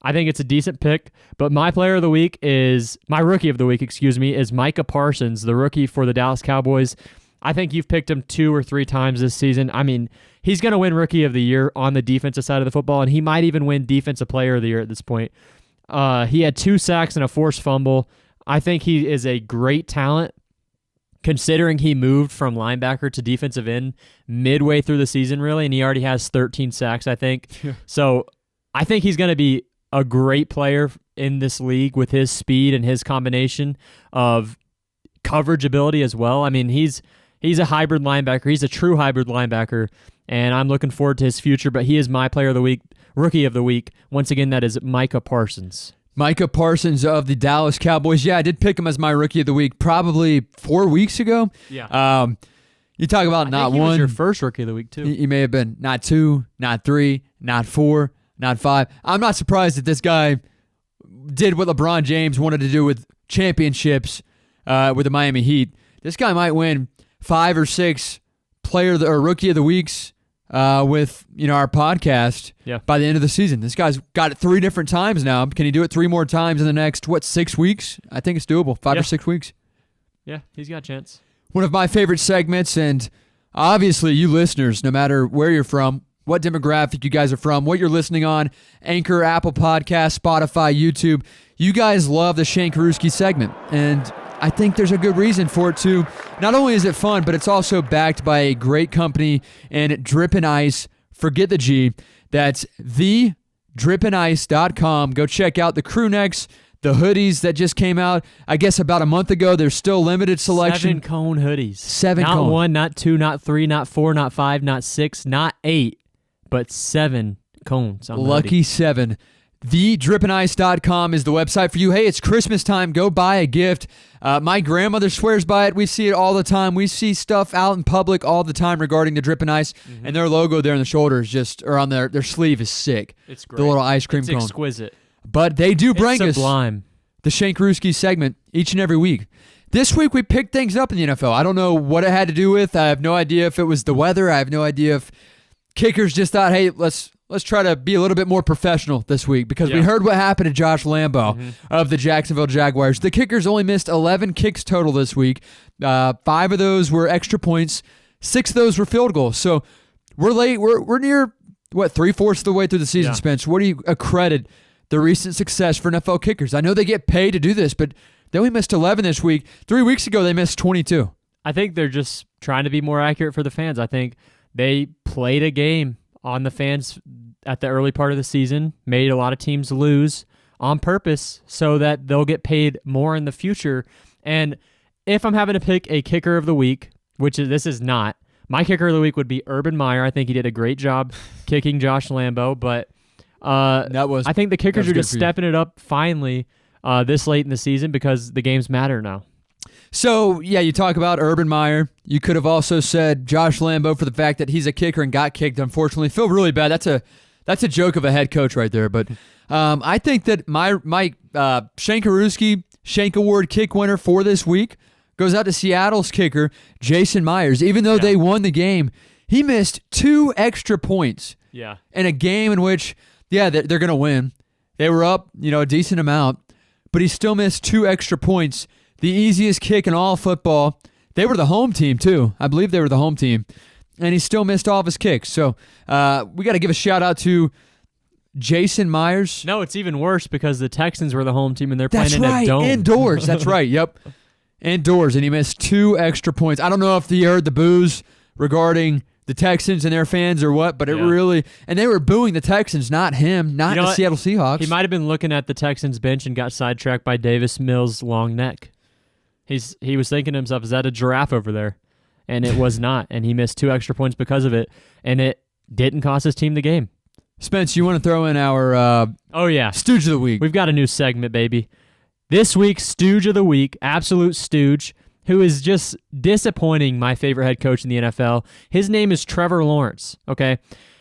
I think it's a decent pick, but my Rookie of the Week is Micah Parsons, the rookie for the Dallas Cowboys. I think you've picked him 2 or 3 times this season. He's going to win Rookie of the Year on the defensive side of the football, and he might even win Defensive Player of the Year at this point. He had 2 sacks and a forced fumble. I think he is a great talent, considering he moved from linebacker to defensive end midway through the season, really, and he already has 13 sacks, I think. So I think he's going to be a great player in this league with his speed and his combination of coverage ability as well. He's a hybrid linebacker. He's a true hybrid linebacker, and I'm looking forward to his future, but he is my Rookie of the Week. Once again, that is Micah Parsons. Micah Parsons of the Dallas Cowboys. Yeah, I did pick him as my Rookie of the Week probably 4 weeks ago. Yeah. You talk about not one. He was one. your first Rookie of the Week, too. He may have been not 2, not 3, not 4, not 5. I'm not surprised that this guy did what LeBron James wanted to do with championships with the Miami Heat. This guy might win 5 or 6 Rookie of the Weeks with our podcast by the end of the season. This guy's got it 3 different times now. Can he do it 3 more times in the next 6 weeks? I think it's doable. 5 or 6 weeks. Yeah, he's got a chance. One of my favorite segments, and obviously you listeners, no matter where you're from, what demographic you guys are from, what you're listening on, Anchor, Apple Podcasts, Spotify, YouTube. You guys love the Shankarooski segment, and I think there's a good reason for it too. Not only is it fun, but it's also backed by a great company and Drippin' Ice. Forget the G. That's thedrippinice.com. Go check out the crew necks, the hoodies that just came out, I guess about a month ago. There's still limited selection. 7-cone hoodies. 7 not cone. Not 1, not 2, not 3, not 4, not 5, not 6, not 8, but 7 cones on the Lucky hoodie. 7. TheDrippinice.com is the website for you. Hey, it's Christmas time. Go buy a gift. My grandmother swears by it. We see it all the time. We see stuff out in public all the time regarding the Drippin' Ice, and their logo there on the shoulder is just, or on their sleeve is sick. It's great. The little ice cream cone. It's exquisite. But they do bring It's us sublime. the Shankarooski segment each and every week. This week we picked things up in the NFL. I don't know what it had to do with. I have no idea if it was the weather. I have no idea if kickers just thought, hey, let's try to be a little bit more professional this week, because we heard what happened to Josh Lambeau of the Jacksonville Jaguars. The kickers only missed 11 kicks total this week. 5 of those were extra points. 6 of those were field goals. So we're late. We're near, 3/4 of the way through the season, Spence. What do you accredit the recent success for NFL kickers? I know they get paid to do this, but they only missed 11 this week. 3 weeks ago, they missed 22. I think they're just trying to be more accurate for the fans. I think they played a game on the fans at the early part of the season, made a lot of teams lose on purpose so that they'll get paid more in the future. And if I'm having to pick a kicker of the week, this is not, my kicker of the week would be Urban Meyer. I think he did a great job kicking Josh Lambeau, but I think the kickers are just stepping it up finally this late in the season because the games matter now. So, yeah, you talk about Urban Meyer. You could have also said Josh Lambeau for the fact that he's a kicker and got kicked, unfortunately. Feel really bad. That's a joke of a head coach right there. But I think that my Shankarooski Shank Award kick winner for this week goes out to Seattle's kicker, Jason Myers. Even though they won the game, he missed 2 extra points in a game in which, they're going to win. They were up, a decent amount, but he still missed 2 extra points. The easiest kick in all football. They were the home team, too. I believe they were the home team. And he still missed all of his kicks. So we got to give a shout-out to Jason Myers. No, it's even worse because the Texans were the home team and they're playing in a dome. Indoors. That's right, yep. Indoors, and he missed 2 extra points. I don't know if you heard the boos regarding the Texans and their fans or what, but it really... And they were booing the Texans, not him, not the Seattle Seahawks. He might have been looking at the Texans bench and got sidetracked by Davis Mills' long neck. He was thinking to himself, is that a giraffe over there? And it was not, and he missed 2 extra points because of it, and it didn't cost his team the game. Spence, you want to throw in our Stooge of the Week? We've got a new segment, baby. This week's Stooge of the Week, absolute Stooge, who is just disappointing my favorite head coach in the NFL. His name is Trevor Lawrence, okay?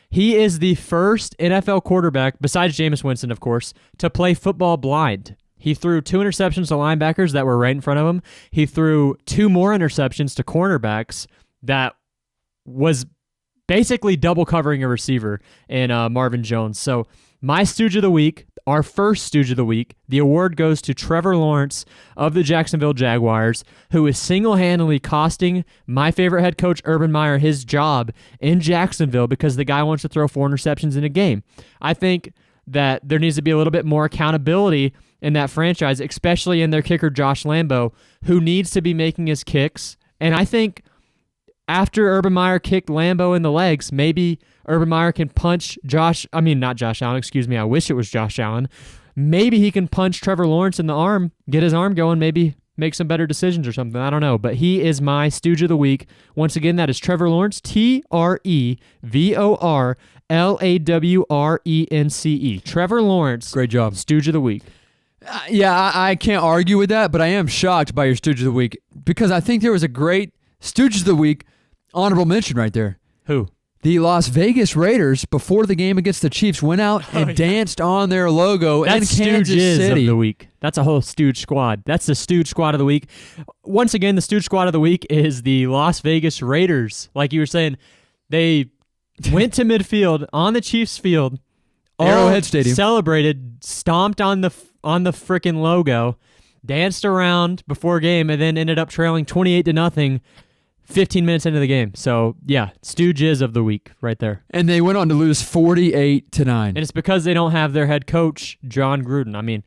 He is the first NFL quarterback, besides Jameis Winston, of course, to play football blind. He threw 2 interceptions to linebackers that were right in front of him. He threw 2 more interceptions to cornerbacks that was basically double covering a receiver in Marvin Jones. So my Stooge of the Week, our first Stooge of the Week, the award goes to Trevor Lawrence of the Jacksonville Jaguars, who is single-handedly costing my favorite head coach, Urban Meyer, his job in Jacksonville because the guy wants to throw 4 interceptions in a game. I think that there needs to be a little bit more accountability in that franchise, especially in their kicker, Josh Lambeau, who needs to be making his kicks. And I think after Urban Meyer kicked Lambeau in the legs, maybe Urban Meyer can punch not Josh Allen, excuse me, I wish it was Josh Allen. Maybe he can punch Trevor Lawrence in the arm, get his arm going, maybe make some better decisions or something. I don't know. But he is my Stooge of the Week. Once again, that is Trevor Lawrence, TrevorLawrence. Trevor Lawrence. Great job. Stooge of the Week. I can't argue with that, but I am shocked by your Stooge of the Week because I think there was a great Stooge of the Week honorable mention right there. Who? The Las Vegas Raiders, before the game against the Chiefs, went out and danced on their logo in Kansas City. Of the week. That's a whole Stooge squad. That's the Stooge squad of the week. Once again, the Stooge squad of the week is the Las Vegas Raiders. Like you were saying, they went to midfield on the Chiefs field. Arrowhead Stadium. Celebrated, stomped on the frickin' logo, danced around before game, and then ended up trailing 28-0. 15 minutes into the game. So, yeah, Stooge is of the week right there. And they went on to lose 48-9. And it's because they don't have their head coach, John Gruden. I mean,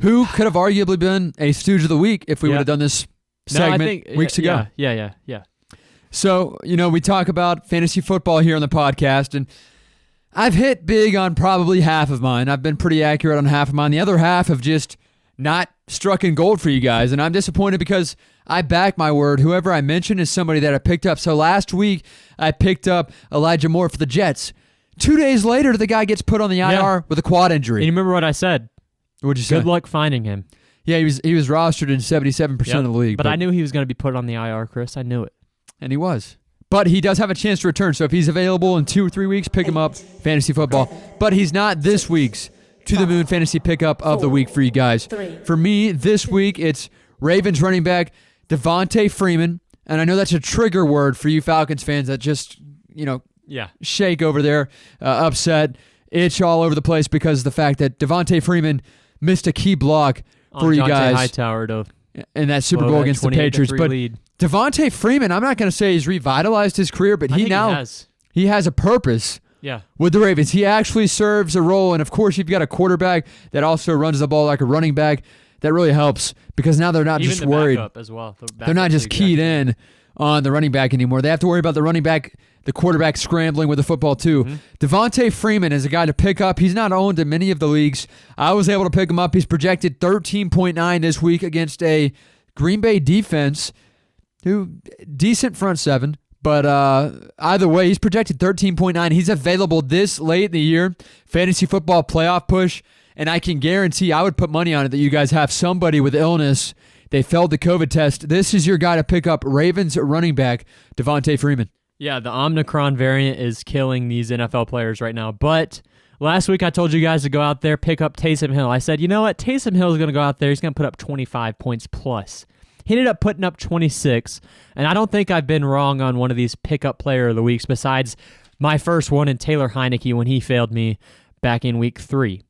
who could have arguably been a Stooge of the week if we would have done this segment weeks ago. Yeah. So, we talk about fantasy football here on the podcast, and I've hit big on probably half of mine. I've been pretty accurate on half of mine. The other half have just not struck in gold for you guys, and I'm disappointed because I back my word. Whoever I mentioned is somebody that I picked up. So last week, I picked up Elijah Moore for the Jets. 2 days later, the guy gets put on the IR with a quad injury. And you remember what I said? What'd you say? Good luck finding him. Yeah, he was rostered in 77% of the league. But I knew he was going to be put on the IR, Chris. I knew it. And he was. But he does have a chance to return. So if he's available in 2 or 3 weeks, pick him up, fantasy football. But he's not this week's To the Moon fantasy pickup of the week for you guys. For me, this week, it's Ravens running back Devonta Freeman. And I know that's a trigger word for you Falcons fans that just, shake over there, upset, itch all over the place because of the fact that Devonta Freeman missed a key block for you guys. Hightower to in that Super Bowl against the Patriots. But lead. Devonta Freeman, I'm not going to say he's revitalized his career, but he has a purpose with the Ravens. He actually serves a role, and of course, you've got a quarterback that also runs the ball like a running back. That really helps because now they're not just worried. As well. They're not just keyed in on the running back anymore. They have to worry about the running back, the quarterback scrambling with the football too. Mm-hmm. Devonta Freeman is a guy to pick up. He's not owned in many of the leagues. I was able to pick him up. He's projected 13.9 this week against a Green Bay defense who decent front seven. But either way, he's projected 13.9. He's available this late in the year. Fantasy football playoff push. And I can guarantee, I would put money on it that you guys have somebody with illness. They failed the COVID test. This is your guy to pick up, Ravens running back, Devonta Freeman. Yeah, the Omicron variant is killing these NFL players right now. But last week I told you guys to go out there, pick up Taysom Hill. I said, you know what? Taysom Hill is going to go out there. He's going to put up 25 points plus. He ended up putting up 26. And I don't think I've been wrong on one of these pickup player of the weeks besides my first one in Taylor Heineke when he failed me back in week 3.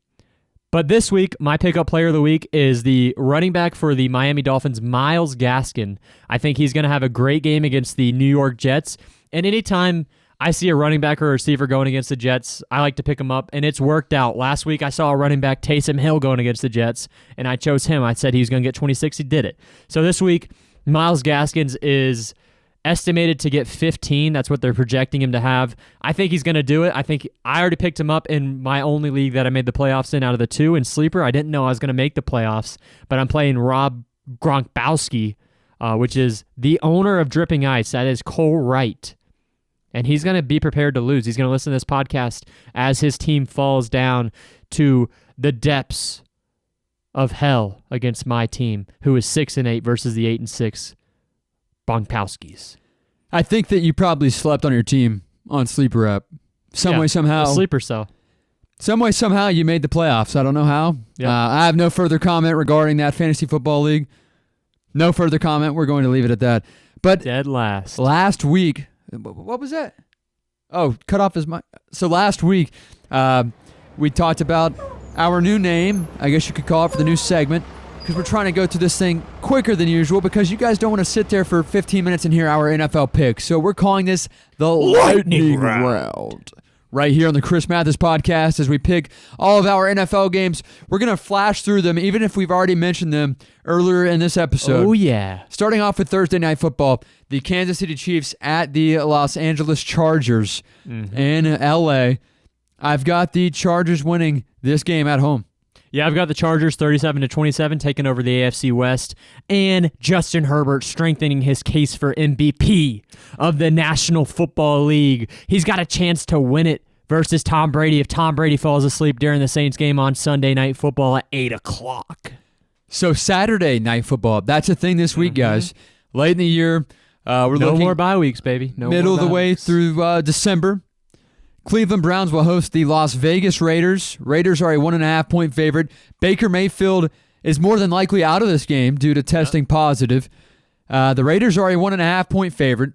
But this week, my pickup player of the week is the running back for the Miami Dolphins, Myles Gaskin. I think he's going to have a great game against the New York Jets. And anytime I see a running back or a receiver going against the Jets, I like to pick him up, and it's worked out. Last week, I saw a running back, Taysom Hill, going against the Jets, and I chose him. I said he was going to get 26. He did it. So this week, Myles Gaskins is estimated to get 15. That's what they're projecting him to have. I think he's going to do it. I already picked him up in my only league that I made the playoffs in out of the 2 in Sleeper. I didn't know I was going to make the playoffs, but I'm playing Rob Gronkowski, which is the owner of Dripping Ice. That is Cole Wright. And he's going to be prepared to lose. He's going to listen to this podcast as his team falls down to the depths of hell against my team, who is 6-8 versus the 8-6 Bonkowskis. I think that you probably slept on your team on Sleeper app. Some way, somehow. Sleeper cell. Some way, somehow you made the playoffs. I don't know how. Yep. I have no further comment regarding that fantasy football league. No further comment. We're going to leave it at that. But dead last. Last week, what was that? Oh, cut off his mic. So last week, we talked about our new name, I guess you could call it, for the new segment, because we're trying to go through this thing quicker than usual because you guys don't want to sit there for 15 minutes and hear our NFL picks. So we're calling this the Lightning Round. Right here on the Chris Mathis podcast as we pick all of our NFL games. We're going to flash through them even if we've already mentioned them earlier in this episode. Oh, yeah. Starting off with Thursday Night Football, the Kansas City Chiefs at the Los Angeles Chargers in L.A. I've got the Chargers winning this game at home. Yeah, I've got the Chargers 37-27 taking over the AFC West, and Justin Herbert strengthening his case for MVP of the National Football League. He's got a chance to win it versus Tom Brady if Tom Brady falls asleep during the Saints game on Sunday Night Football at 8 o'clock. So Saturday Night Football, that's a thing this week, guys. Late in the year, we're no looking more bye weeks, baby. Middle of the way through December. Cleveland Browns will host the Las Vegas Raiders. Raiders are a 1.5-point favorite. Baker Mayfield is more than likely out of this game due to testing positive. The Raiders are a 1.5-point favorite.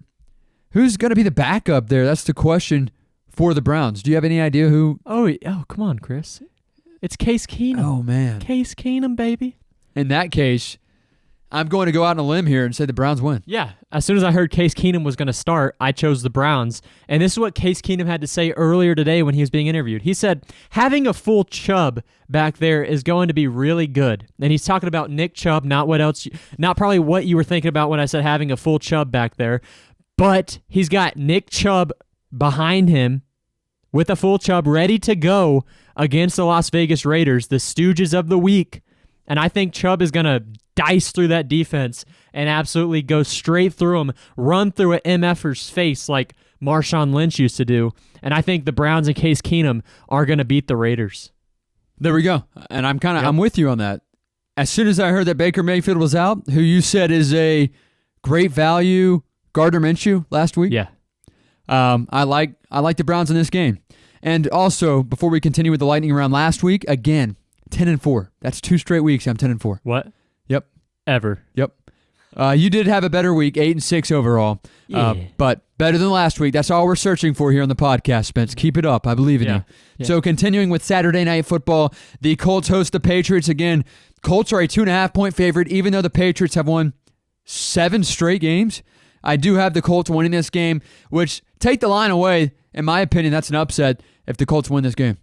Who's going to be the backup there? That's the question for the Browns. Do you have any idea who? Oh, come on, Chris. It's Case Keenum. Oh, man. Case Keenum, baby. In that case, I'm going to go out on a limb here and say the Browns win. Yeah. As soon as I heard Case Keenum was going to start, I chose the Browns. And this is what Case Keenum had to say earlier today when he was being interviewed. He said, having a full Chubb back there is going to be really good. And he's talking about Nick Chubb, not probably what you were thinking about when I said having a full Chubb back there. But he's got Nick Chubb behind him with a full Chubb ready to go against the Las Vegas Raiders, the Stooges of the week. And I think Chubb is going to dice through that defense and absolutely go straight through him, run through an MFer's face like Marshawn Lynch used to do. And I think the Browns and Case Keenum are going to beat the Raiders. There we go. And I'm with you on that. As soon as I heard that Baker Mayfield was out, who you said is a great value, Gardner Minshew last week. Yeah. I like the Browns in this game. And also, before we continue with the lightning round last week, again, 10-4. That's 2 straight weeks I'm 10-4. What? Yep. Ever. Yep. You did have a better week, 8-6 overall. Yeah. But better than last week. That's all we're searching for here on the podcast, Spence. Keep it up. I believe in you. Yeah. So continuing with Saturday Night Football, the Colts host the Patriots again. Colts are a 2.5-point favorite, even though the Patriots have won 7 straight games. I do have the Colts winning this game, which, take the line away, in my opinion, that's an upset if the Colts win this game.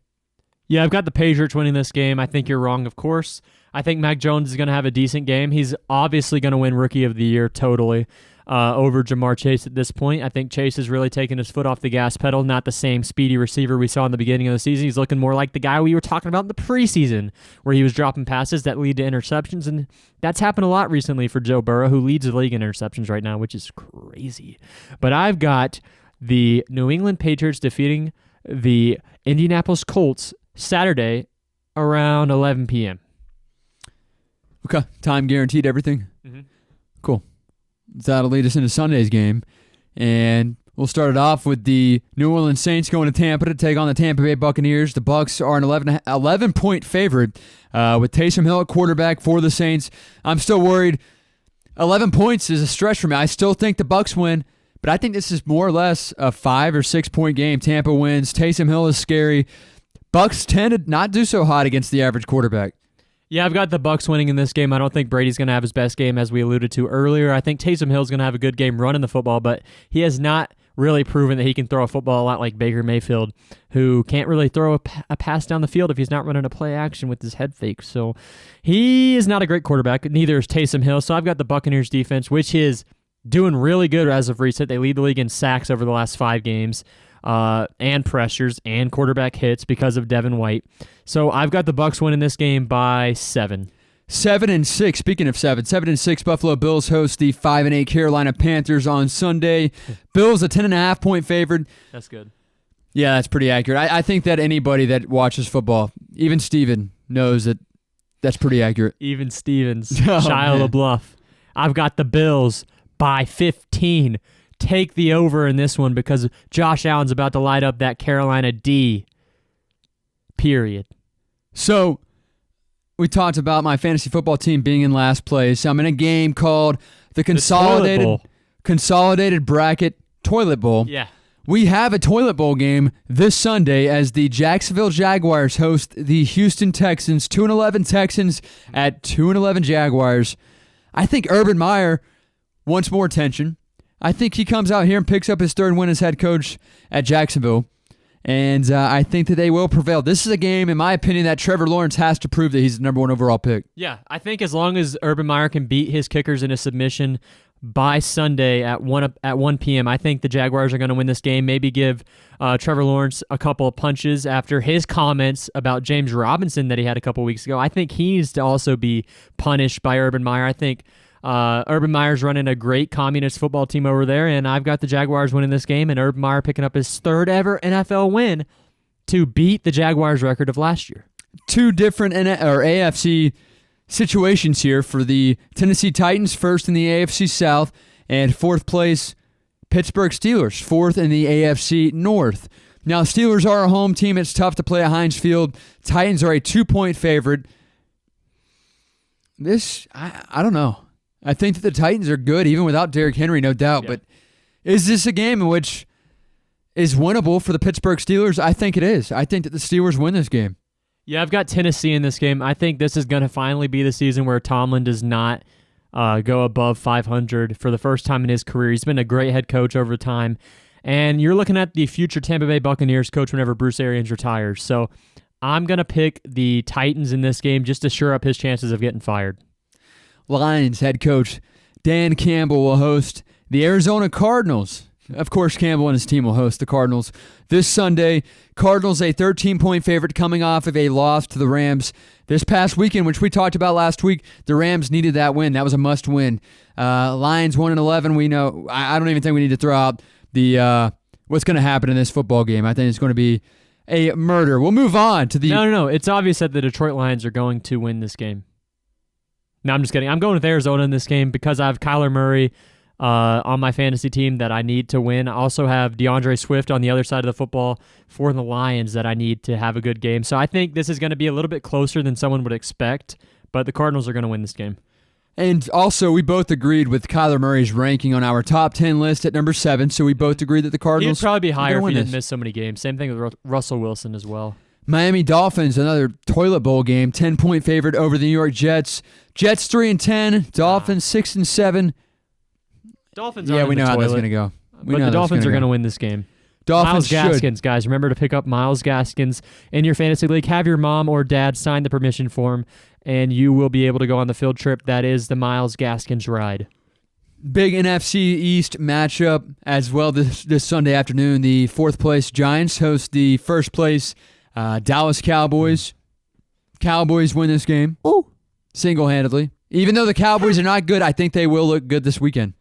Yeah, I've got the Patriots winning this game. I think you're wrong, of course. I think Mac Jones is going to have a decent game. He's obviously going to win Rookie of the Year totally over Jamar Chase at this point. I think Chase is really taking his foot off the gas pedal, not the same speedy receiver we saw in the beginning of the season. He's looking more like the guy we were talking about in the preseason, where he was dropping passes that lead to interceptions, and that's happened a lot recently for Joe Burrow, who leads the league in interceptions right now, which is crazy. But I've got the New England Patriots defeating the Indianapolis Colts Saturday around 11 p.m. Okay. Time guaranteed, everything? Mm-hmm. Cool. That'll lead us into Sunday's game. And we'll start it off with the New Orleans Saints going to Tampa to take on the Tampa Bay Buccaneers. The Bucs are an 11-point favorite with Taysom Hill at quarterback for the Saints. I'm still worried. 11 points is a stretch for me. I still think the Bucs win, but I think this is more or less a 5 or 6 point game. Tampa wins. Taysom Hill is scary. Bucs tend to not do so hot against the average quarterback. Yeah, I've got the Bucs winning in this game. I don't think Brady's going to have his best game, as we alluded to earlier. I think Taysom Hill's going to have a good game running the football, but he has not really proven that he can throw a football a lot like Baker Mayfield, who can't really throw a pass down the field if he's not running a play action with his head fake. So he is not a great quarterback. Neither is Taysom Hill. So I've got the Buccaneers defense, which is doing really good as of recent. They lead the league in sacks over the last 5 games. And pressures and quarterback hits because of Devin White. So I've got the Bucs winning this game by 7. 7-6. Speaking of 7-6 Buffalo Bills host the 5-8 Carolina Panthers on Sunday. Bills a 10.5-point favorite. That's good. Yeah, that's pretty accurate. I think that anybody that watches football, even Steven, knows that that's pretty accurate. Even Stevens, Shia LaBeouf. I've got the Bills by 15. Take the over in this one because Josh Allen's about to light up that Carolina D. Period. So, we talked about my fantasy football team being in last place. I'm in a game called the Consolidated Bracket Toilet Bowl. Yeah. We have a Toilet Bowl game this Sunday as the Jacksonville Jaguars host the Houston Texans. 2-11 Texans at 2-11 Jaguars. I think Urban Meyer wants more attention. I think he comes out here and picks up his 3rd win as head coach at Jacksonville, and I think that they will prevail. This is a game, in my opinion, that Trevor Lawrence has to prove that he's the number 1 overall pick. Yeah, I think as long as Urban Meyer can beat his kickers in a submission by Sunday at 1 p.m., I think the Jaguars are going to win this game, maybe give Trevor Lawrence a couple of punches after his comments about James Robinson that he had a couple weeks ago. I think he needs to also be punished by Urban Meyer. I think Urban Meyer's running a great communist football team over there, and I've got the Jaguars winning this game, and Urban Meyer picking up his 3rd ever NFL win to beat the Jaguars' record of last year. 2 different AFC situations here for the Tennessee Titans, 1st in the AFC South, and 4th place Pittsburgh Steelers, 4th in the AFC North. Now, Steelers are a home team. It's tough to play at Heinz Field. Titans are a 2-point favorite. I don't know. I think that the Titans are good, even without Derrick Henry, no doubt. Yeah. But is this a game in which is winnable for the Pittsburgh Steelers? I think it is. I think that the Steelers win this game. Yeah, I've got Tennessee in this game. I think this is going to finally be the season where Tomlin does not go above 500 for the first time in his career. He's been a great head coach over time. And you're looking at the future Tampa Bay Buccaneers coach whenever Bruce Arians retires. So I'm going to pick the Titans in this game just to shore up his chances of getting fired. Lions head coach Dan Campbell will host the Arizona Cardinals. Of course, Campbell and his team will host the Cardinals this Sunday. Cardinals a 13-point favorite coming off of a loss to the Rams this past weekend, which we talked about last week. The Rams needed that win. That was a must-win. Lions 1-11. We know. I don't even think we need to throw out the what's going to happen in this football game. I think it's going to be a murder. We'll move on to the... No. It's obvious that the Detroit Lions are going to win this game. No, I'm just kidding. I'm going with Arizona in this game because I have Kyler Murray on my fantasy team that I need to win. I also have DeAndre Swift on the other side of the football for the Lions that I need to have a good game. So I think this is going to be a little bit closer than someone would expect, but the Cardinals are going to win this game. And also, we both agreed with Kyler Murray's ranking on our top 10 list at number 7, so we both agreed that the Cardinals... He'd probably be higher if he didn't miss so many games. Same thing with Russell Wilson as well. Miami Dolphins, another toilet bowl game, 10-point favorite over the New York Jets. Jets 3-10, Dolphins 6-7. Dolphins yeah, aren't we in know the how toilet, that's going to go. But the Dolphins are going to win this game. Dolphins Myles Gaskins, guys. Remember to pick up Myles Gaskins in your fantasy league. Have your mom or dad sign the permission form, and you will be able to go on the field trip. That is the Myles Gaskins ride. Big NFC East matchup as well this Sunday afternoon. The fourth-place Giants host the first-place Dallas Cowboys. Cowboys win this game. Ooh. Single-handedly. Even though the Cowboys are not good, I think they will look good this weekend.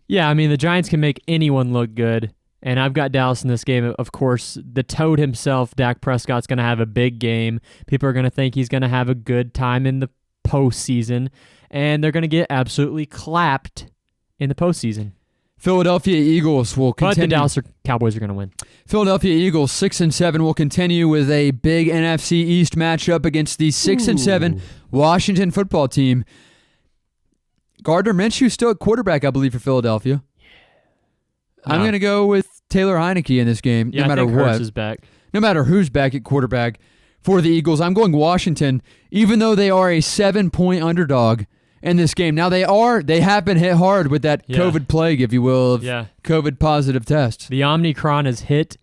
Yeah, I mean, the Giants can make anyone look good. And I've got Dallas in this game. Of course, the Toad himself, Dak Prescott's going to have a big game. People are going to think he's going to have a good time in the postseason. And they're going to get absolutely clapped in the postseason. Philadelphia Eagles will continue. But the Dallas Cowboys are going to win. Philadelphia Eagles 6-7 will continue with a big NFC East matchup against the 6-7 Washington football team. Gardner Minshew still at quarterback, I believe, for Philadelphia. No. I'm going to go with Taylor Heineke in this game, yeah, no matter I think what. Hurts is back. No matter who's back at quarterback for the Eagles. I'm going Washington, even though they are a 7-point underdog in this game. Now, they have been hit hard with that COVID plague, if you will, of COVID-positive tests. The Omicron has hit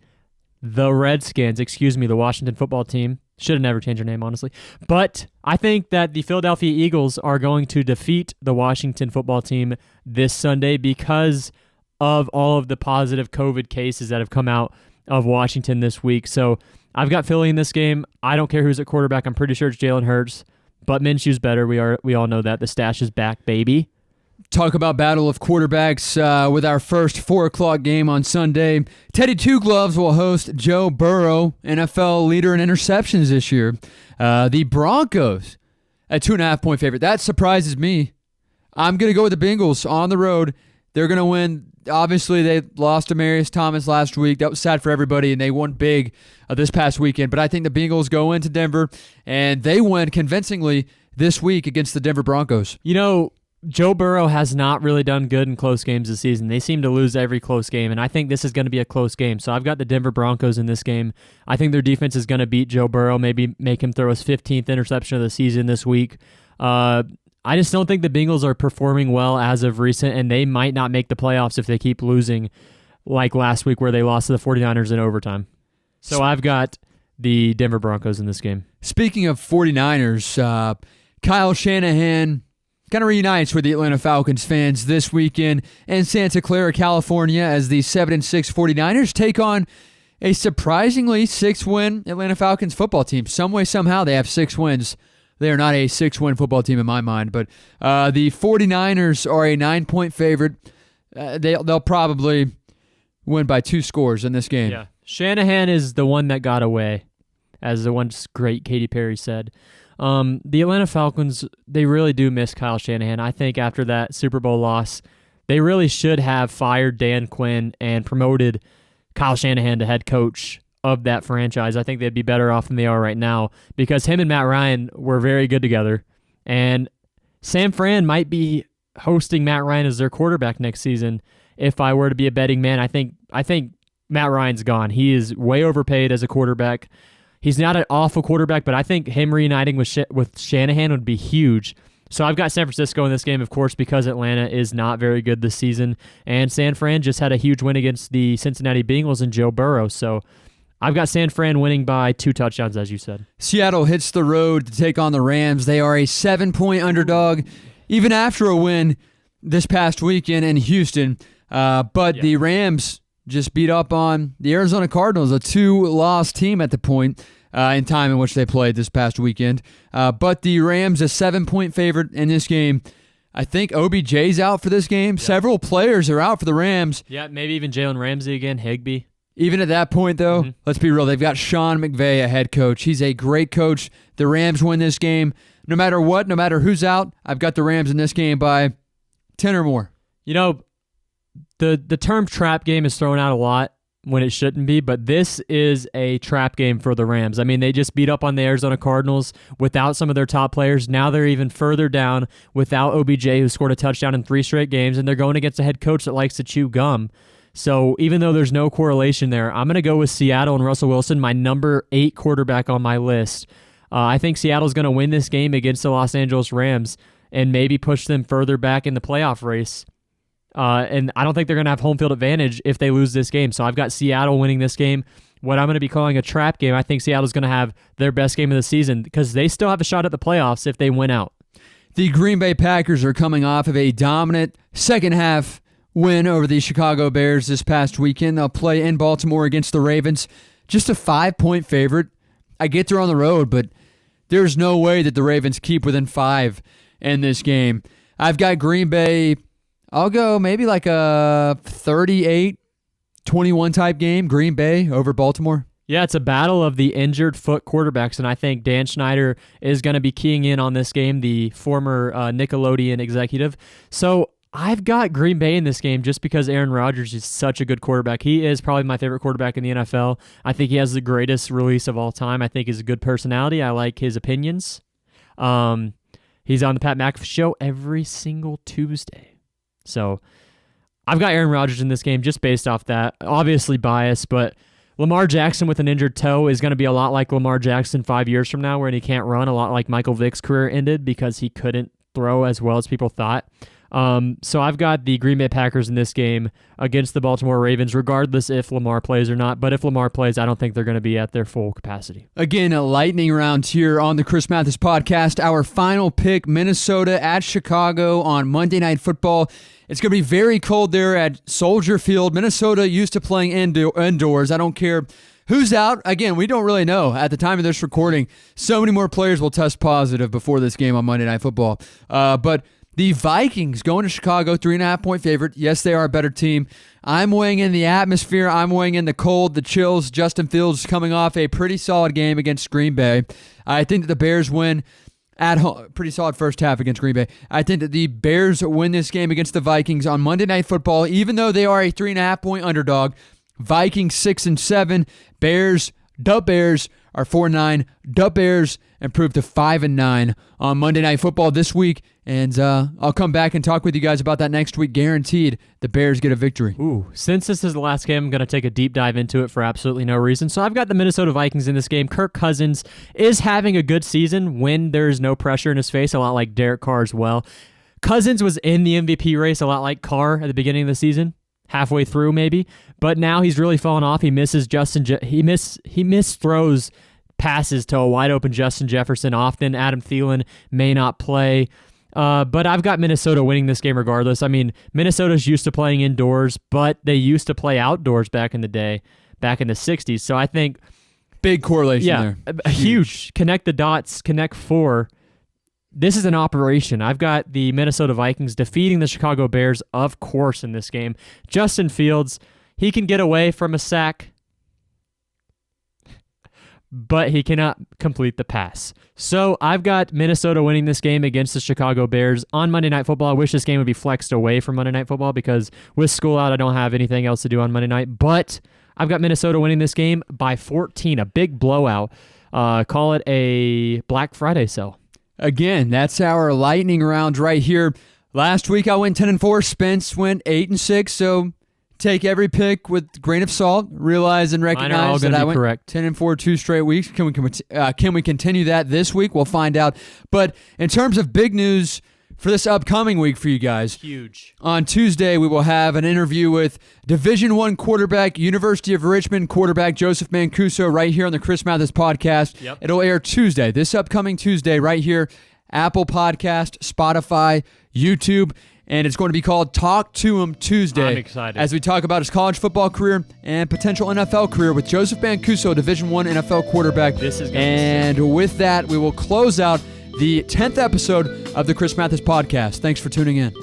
the the Washington football team. Should have never changed their name, honestly. But I think that the Philadelphia Eagles are going to defeat the Washington football team this Sunday because of all of the positive COVID cases that have come out of Washington this week. So I've got Philly in this game. I don't care who's at quarterback. I'm pretty sure it's Jalen Hurts. But Minshew's better. We all know that. The stash is back, baby. Talk about battle of quarterbacks with our first 4 o'clock game on Sunday. Teddy Two Gloves will host Joe Burrow, NFL leader in interceptions this year. The Broncos, a 2.5-point favorite. That surprises me. I'm going to go with the Bengals on the road. They're going to win. Obviously, they lost to Demarius Thomas last week. That was sad for everybody, and they won big this past weekend. But I think the Bengals go into Denver, and they win convincingly this week against the Denver Broncos. You know, Joe Burrow has not really done good in close games this season. They seem to lose every close game, and I think this is going to be a close game. So I've got the Denver Broncos in this game. I think their defense is going to beat Joe Burrow, maybe make him throw his 15th interception of the season this week. I just don't think the Bengals are performing well as of recent, and they might not make the playoffs if they keep losing like last week where they lost to the 49ers in overtime. So I've got the Denver Broncos in this game. Speaking of 49ers, Kyle Shanahan kind of reunites with the Atlanta Falcons fans this weekend in Santa Clara, California, as the 7-6 49ers take on a surprisingly 6-win Atlanta Falcons football team. Some way, somehow, they have 6 wins. They are not a 6-win football team in my mind, but the 49ers are a 9-point favorite. They'll probably win by 2 scores in this game. Yeah, Shanahan is the one that got away, as the once great Katy Perry said. The Atlanta Falcons, they really do miss Kyle Shanahan. I think after that Super Bowl loss, they really should have fired Dan Quinn and promoted Kyle Shanahan to head coach of that franchise. I think they'd be better off than they are right now because him and Matt Ryan were very good together. And Sam Fran might be hosting Matt Ryan as their quarterback next season. If I were to be a betting man, I think Matt Ryan's gone. He is way overpaid as a quarterback. He's not an awful quarterback, but I think him reuniting with Shanahan would be huge. So I've got San Francisco in this game, of course, because Atlanta is not very good this season. And San Fran just had a huge win against the Cincinnati Bengals and Joe Burrow. So I've got San Fran winning by 2 touchdowns, as you said. Seattle hits the road to take on the Rams. They are a 7-point underdog, even after a win this past weekend in Houston. The Rams just beat up on the Arizona Cardinals, a 2-loss team at the point in time in which they played this past weekend. But the Rams, a 7-point favorite in this game. I think OBJ's out for this game. Yeah. Several players are out for the Rams. Yeah, maybe even Jalen Ramsey again, Higbee. Even at that point, though, let's be real. They've got Sean McVay, a head coach. He's a great coach. The Rams win this game. No matter what, no matter who's out, I've got the Rams in this game by 10 or more. You know, the term trap game is thrown out a lot when it shouldn't be, but this is a trap game for the Rams. I mean, they just beat up on the Arizona Cardinals without some of their top players. Now they're even further down without OBJ, who scored a touchdown in 3 straight games, and they're going against a head coach that likes to chew gum. So even though there's no correlation there, I'm going to go with Seattle and Russell Wilson, my number 8 quarterback on my list. I think Seattle's going to win this game against the Los Angeles Rams and maybe push them further back in the playoff race. And I don't think they're going to have home field advantage if they lose this game. So I've got Seattle winning this game. What I'm going to be calling a trap game, I think Seattle's going to have their best game of the season because they still have a shot at the playoffs if they win out. The Green Bay Packers are coming off of a dominant second-half win over the Chicago Bears this past weekend. They'll play in Baltimore against the Ravens. Just a 5-point favorite. I get they're on the road, but there's no way that the Ravens keep within 5 in this game. I've got Green Bay. I'll go maybe like a 38-21 type game, Green Bay over Baltimore. Yeah, it's a battle of the injured foot quarterbacks, and I think Dan Snyder is going to be keying in on this game, the former Nickelodeon executive. So I've got Green Bay in this game just because Aaron Rodgers is such a good quarterback. He is probably my favorite quarterback in the NFL. I think he has the greatest release of all time. I think he's a good personality. I like his opinions. He's on the Pat McAfee show every single Tuesday. So I've got Aaron Rodgers in this game just based off that. Obviously biased, but Lamar Jackson with an injured toe is going to be a lot like Lamar Jackson 5 years from now, where he can't run, a lot like Michael Vick's career ended because he couldn't throw as well as people thought. So I've got the Green Bay Packers in this game against the Baltimore Ravens, regardless if Lamar plays or not. But if Lamar plays, I don't think they're going to be at their full capacity. Again, a lightning round here on the Chris Mathis podcast. Our final pick, Minnesota at Chicago on Monday Night Football. It's going to be very cold there at Soldier Field. Minnesota used to playing indoors. I don't care who's out. Again, we don't really know at the time of this recording. So many more players will test positive before this game on Monday Night Football. But the Vikings going to Chicago, 3.5-point favorite. Yes, they are a better team. I'm weighing in the atmosphere. I'm weighing in the cold, the chills. Justin Fields coming off a pretty solid game against Green Bay. I think that the Bears win at home. Pretty solid first half against Green Bay. I think that the Bears win this game against the Vikings on Monday Night Football, even though they are a 3.5-point underdog. Vikings 6-7. Bears are 4-9. Bears improved to 5-9 on Monday Night Football this week. And I'll come back and talk with you guys about that next week. Guaranteed the Bears get a victory. Ooh, since this is the last game, I'm going to take a deep dive into it for absolutely no reason. So I've got the Minnesota Vikings in this game. Kirk Cousins is having a good season when there's no pressure in his face, a lot like Derek Carr as well. Cousins was in the MVP race a lot like Carr at the beginning of the season, halfway through maybe, but now he's really fallen off. He misses he misthrows passes to a wide open Justin Jefferson often. Adam Thielen may not play. But I've got Minnesota winning this game regardless. I mean, Minnesota's used to playing indoors, but they used to play outdoors back in the day, back in the 60s. So I think big correlation there. Huge. Connect the dots, connect 4. This is an operation. I've got the Minnesota Vikings defeating the Chicago Bears, of course, in this game. Justin Fields, he can get away from a sack, but he cannot complete the pass. So I've got Minnesota winning this game against the Chicago Bears on Monday Night Football. I wish this game would be flexed away from Monday Night Football because with school out, I don't have anything else to do on Monday night. But I've got Minnesota winning this game by 14, a big blowout. Call it a Black Friday sale. Again, that's our lightning round right here. Last week I went 10-4. Spence went 8-6. So take every pick with a grain of salt. Realize and Mine are all recognize that gonna I be went correct. 10-4 2 straight weeks. Can we continue that this week? We'll find out. But in terms of big news for this upcoming week for you guys, Huge. on Tuesday we will have an interview with Division I quarterback, University of Richmond quarterback Joseph Mancuso right here on the Chris Mathis podcast. Yep. It'll air Tuesday, this upcoming Tuesday right here, Apple Podcast, Spotify, YouTube, and it's going to be called Talk to Him Tuesday. I'm excited. As we talk about his college football career and potential NFL career with Joseph Mancuso, Division I NFL quarterback. This is gonna be And with that, we will close out the 10th episode of the Chris Mathis podcast. Thanks for tuning in.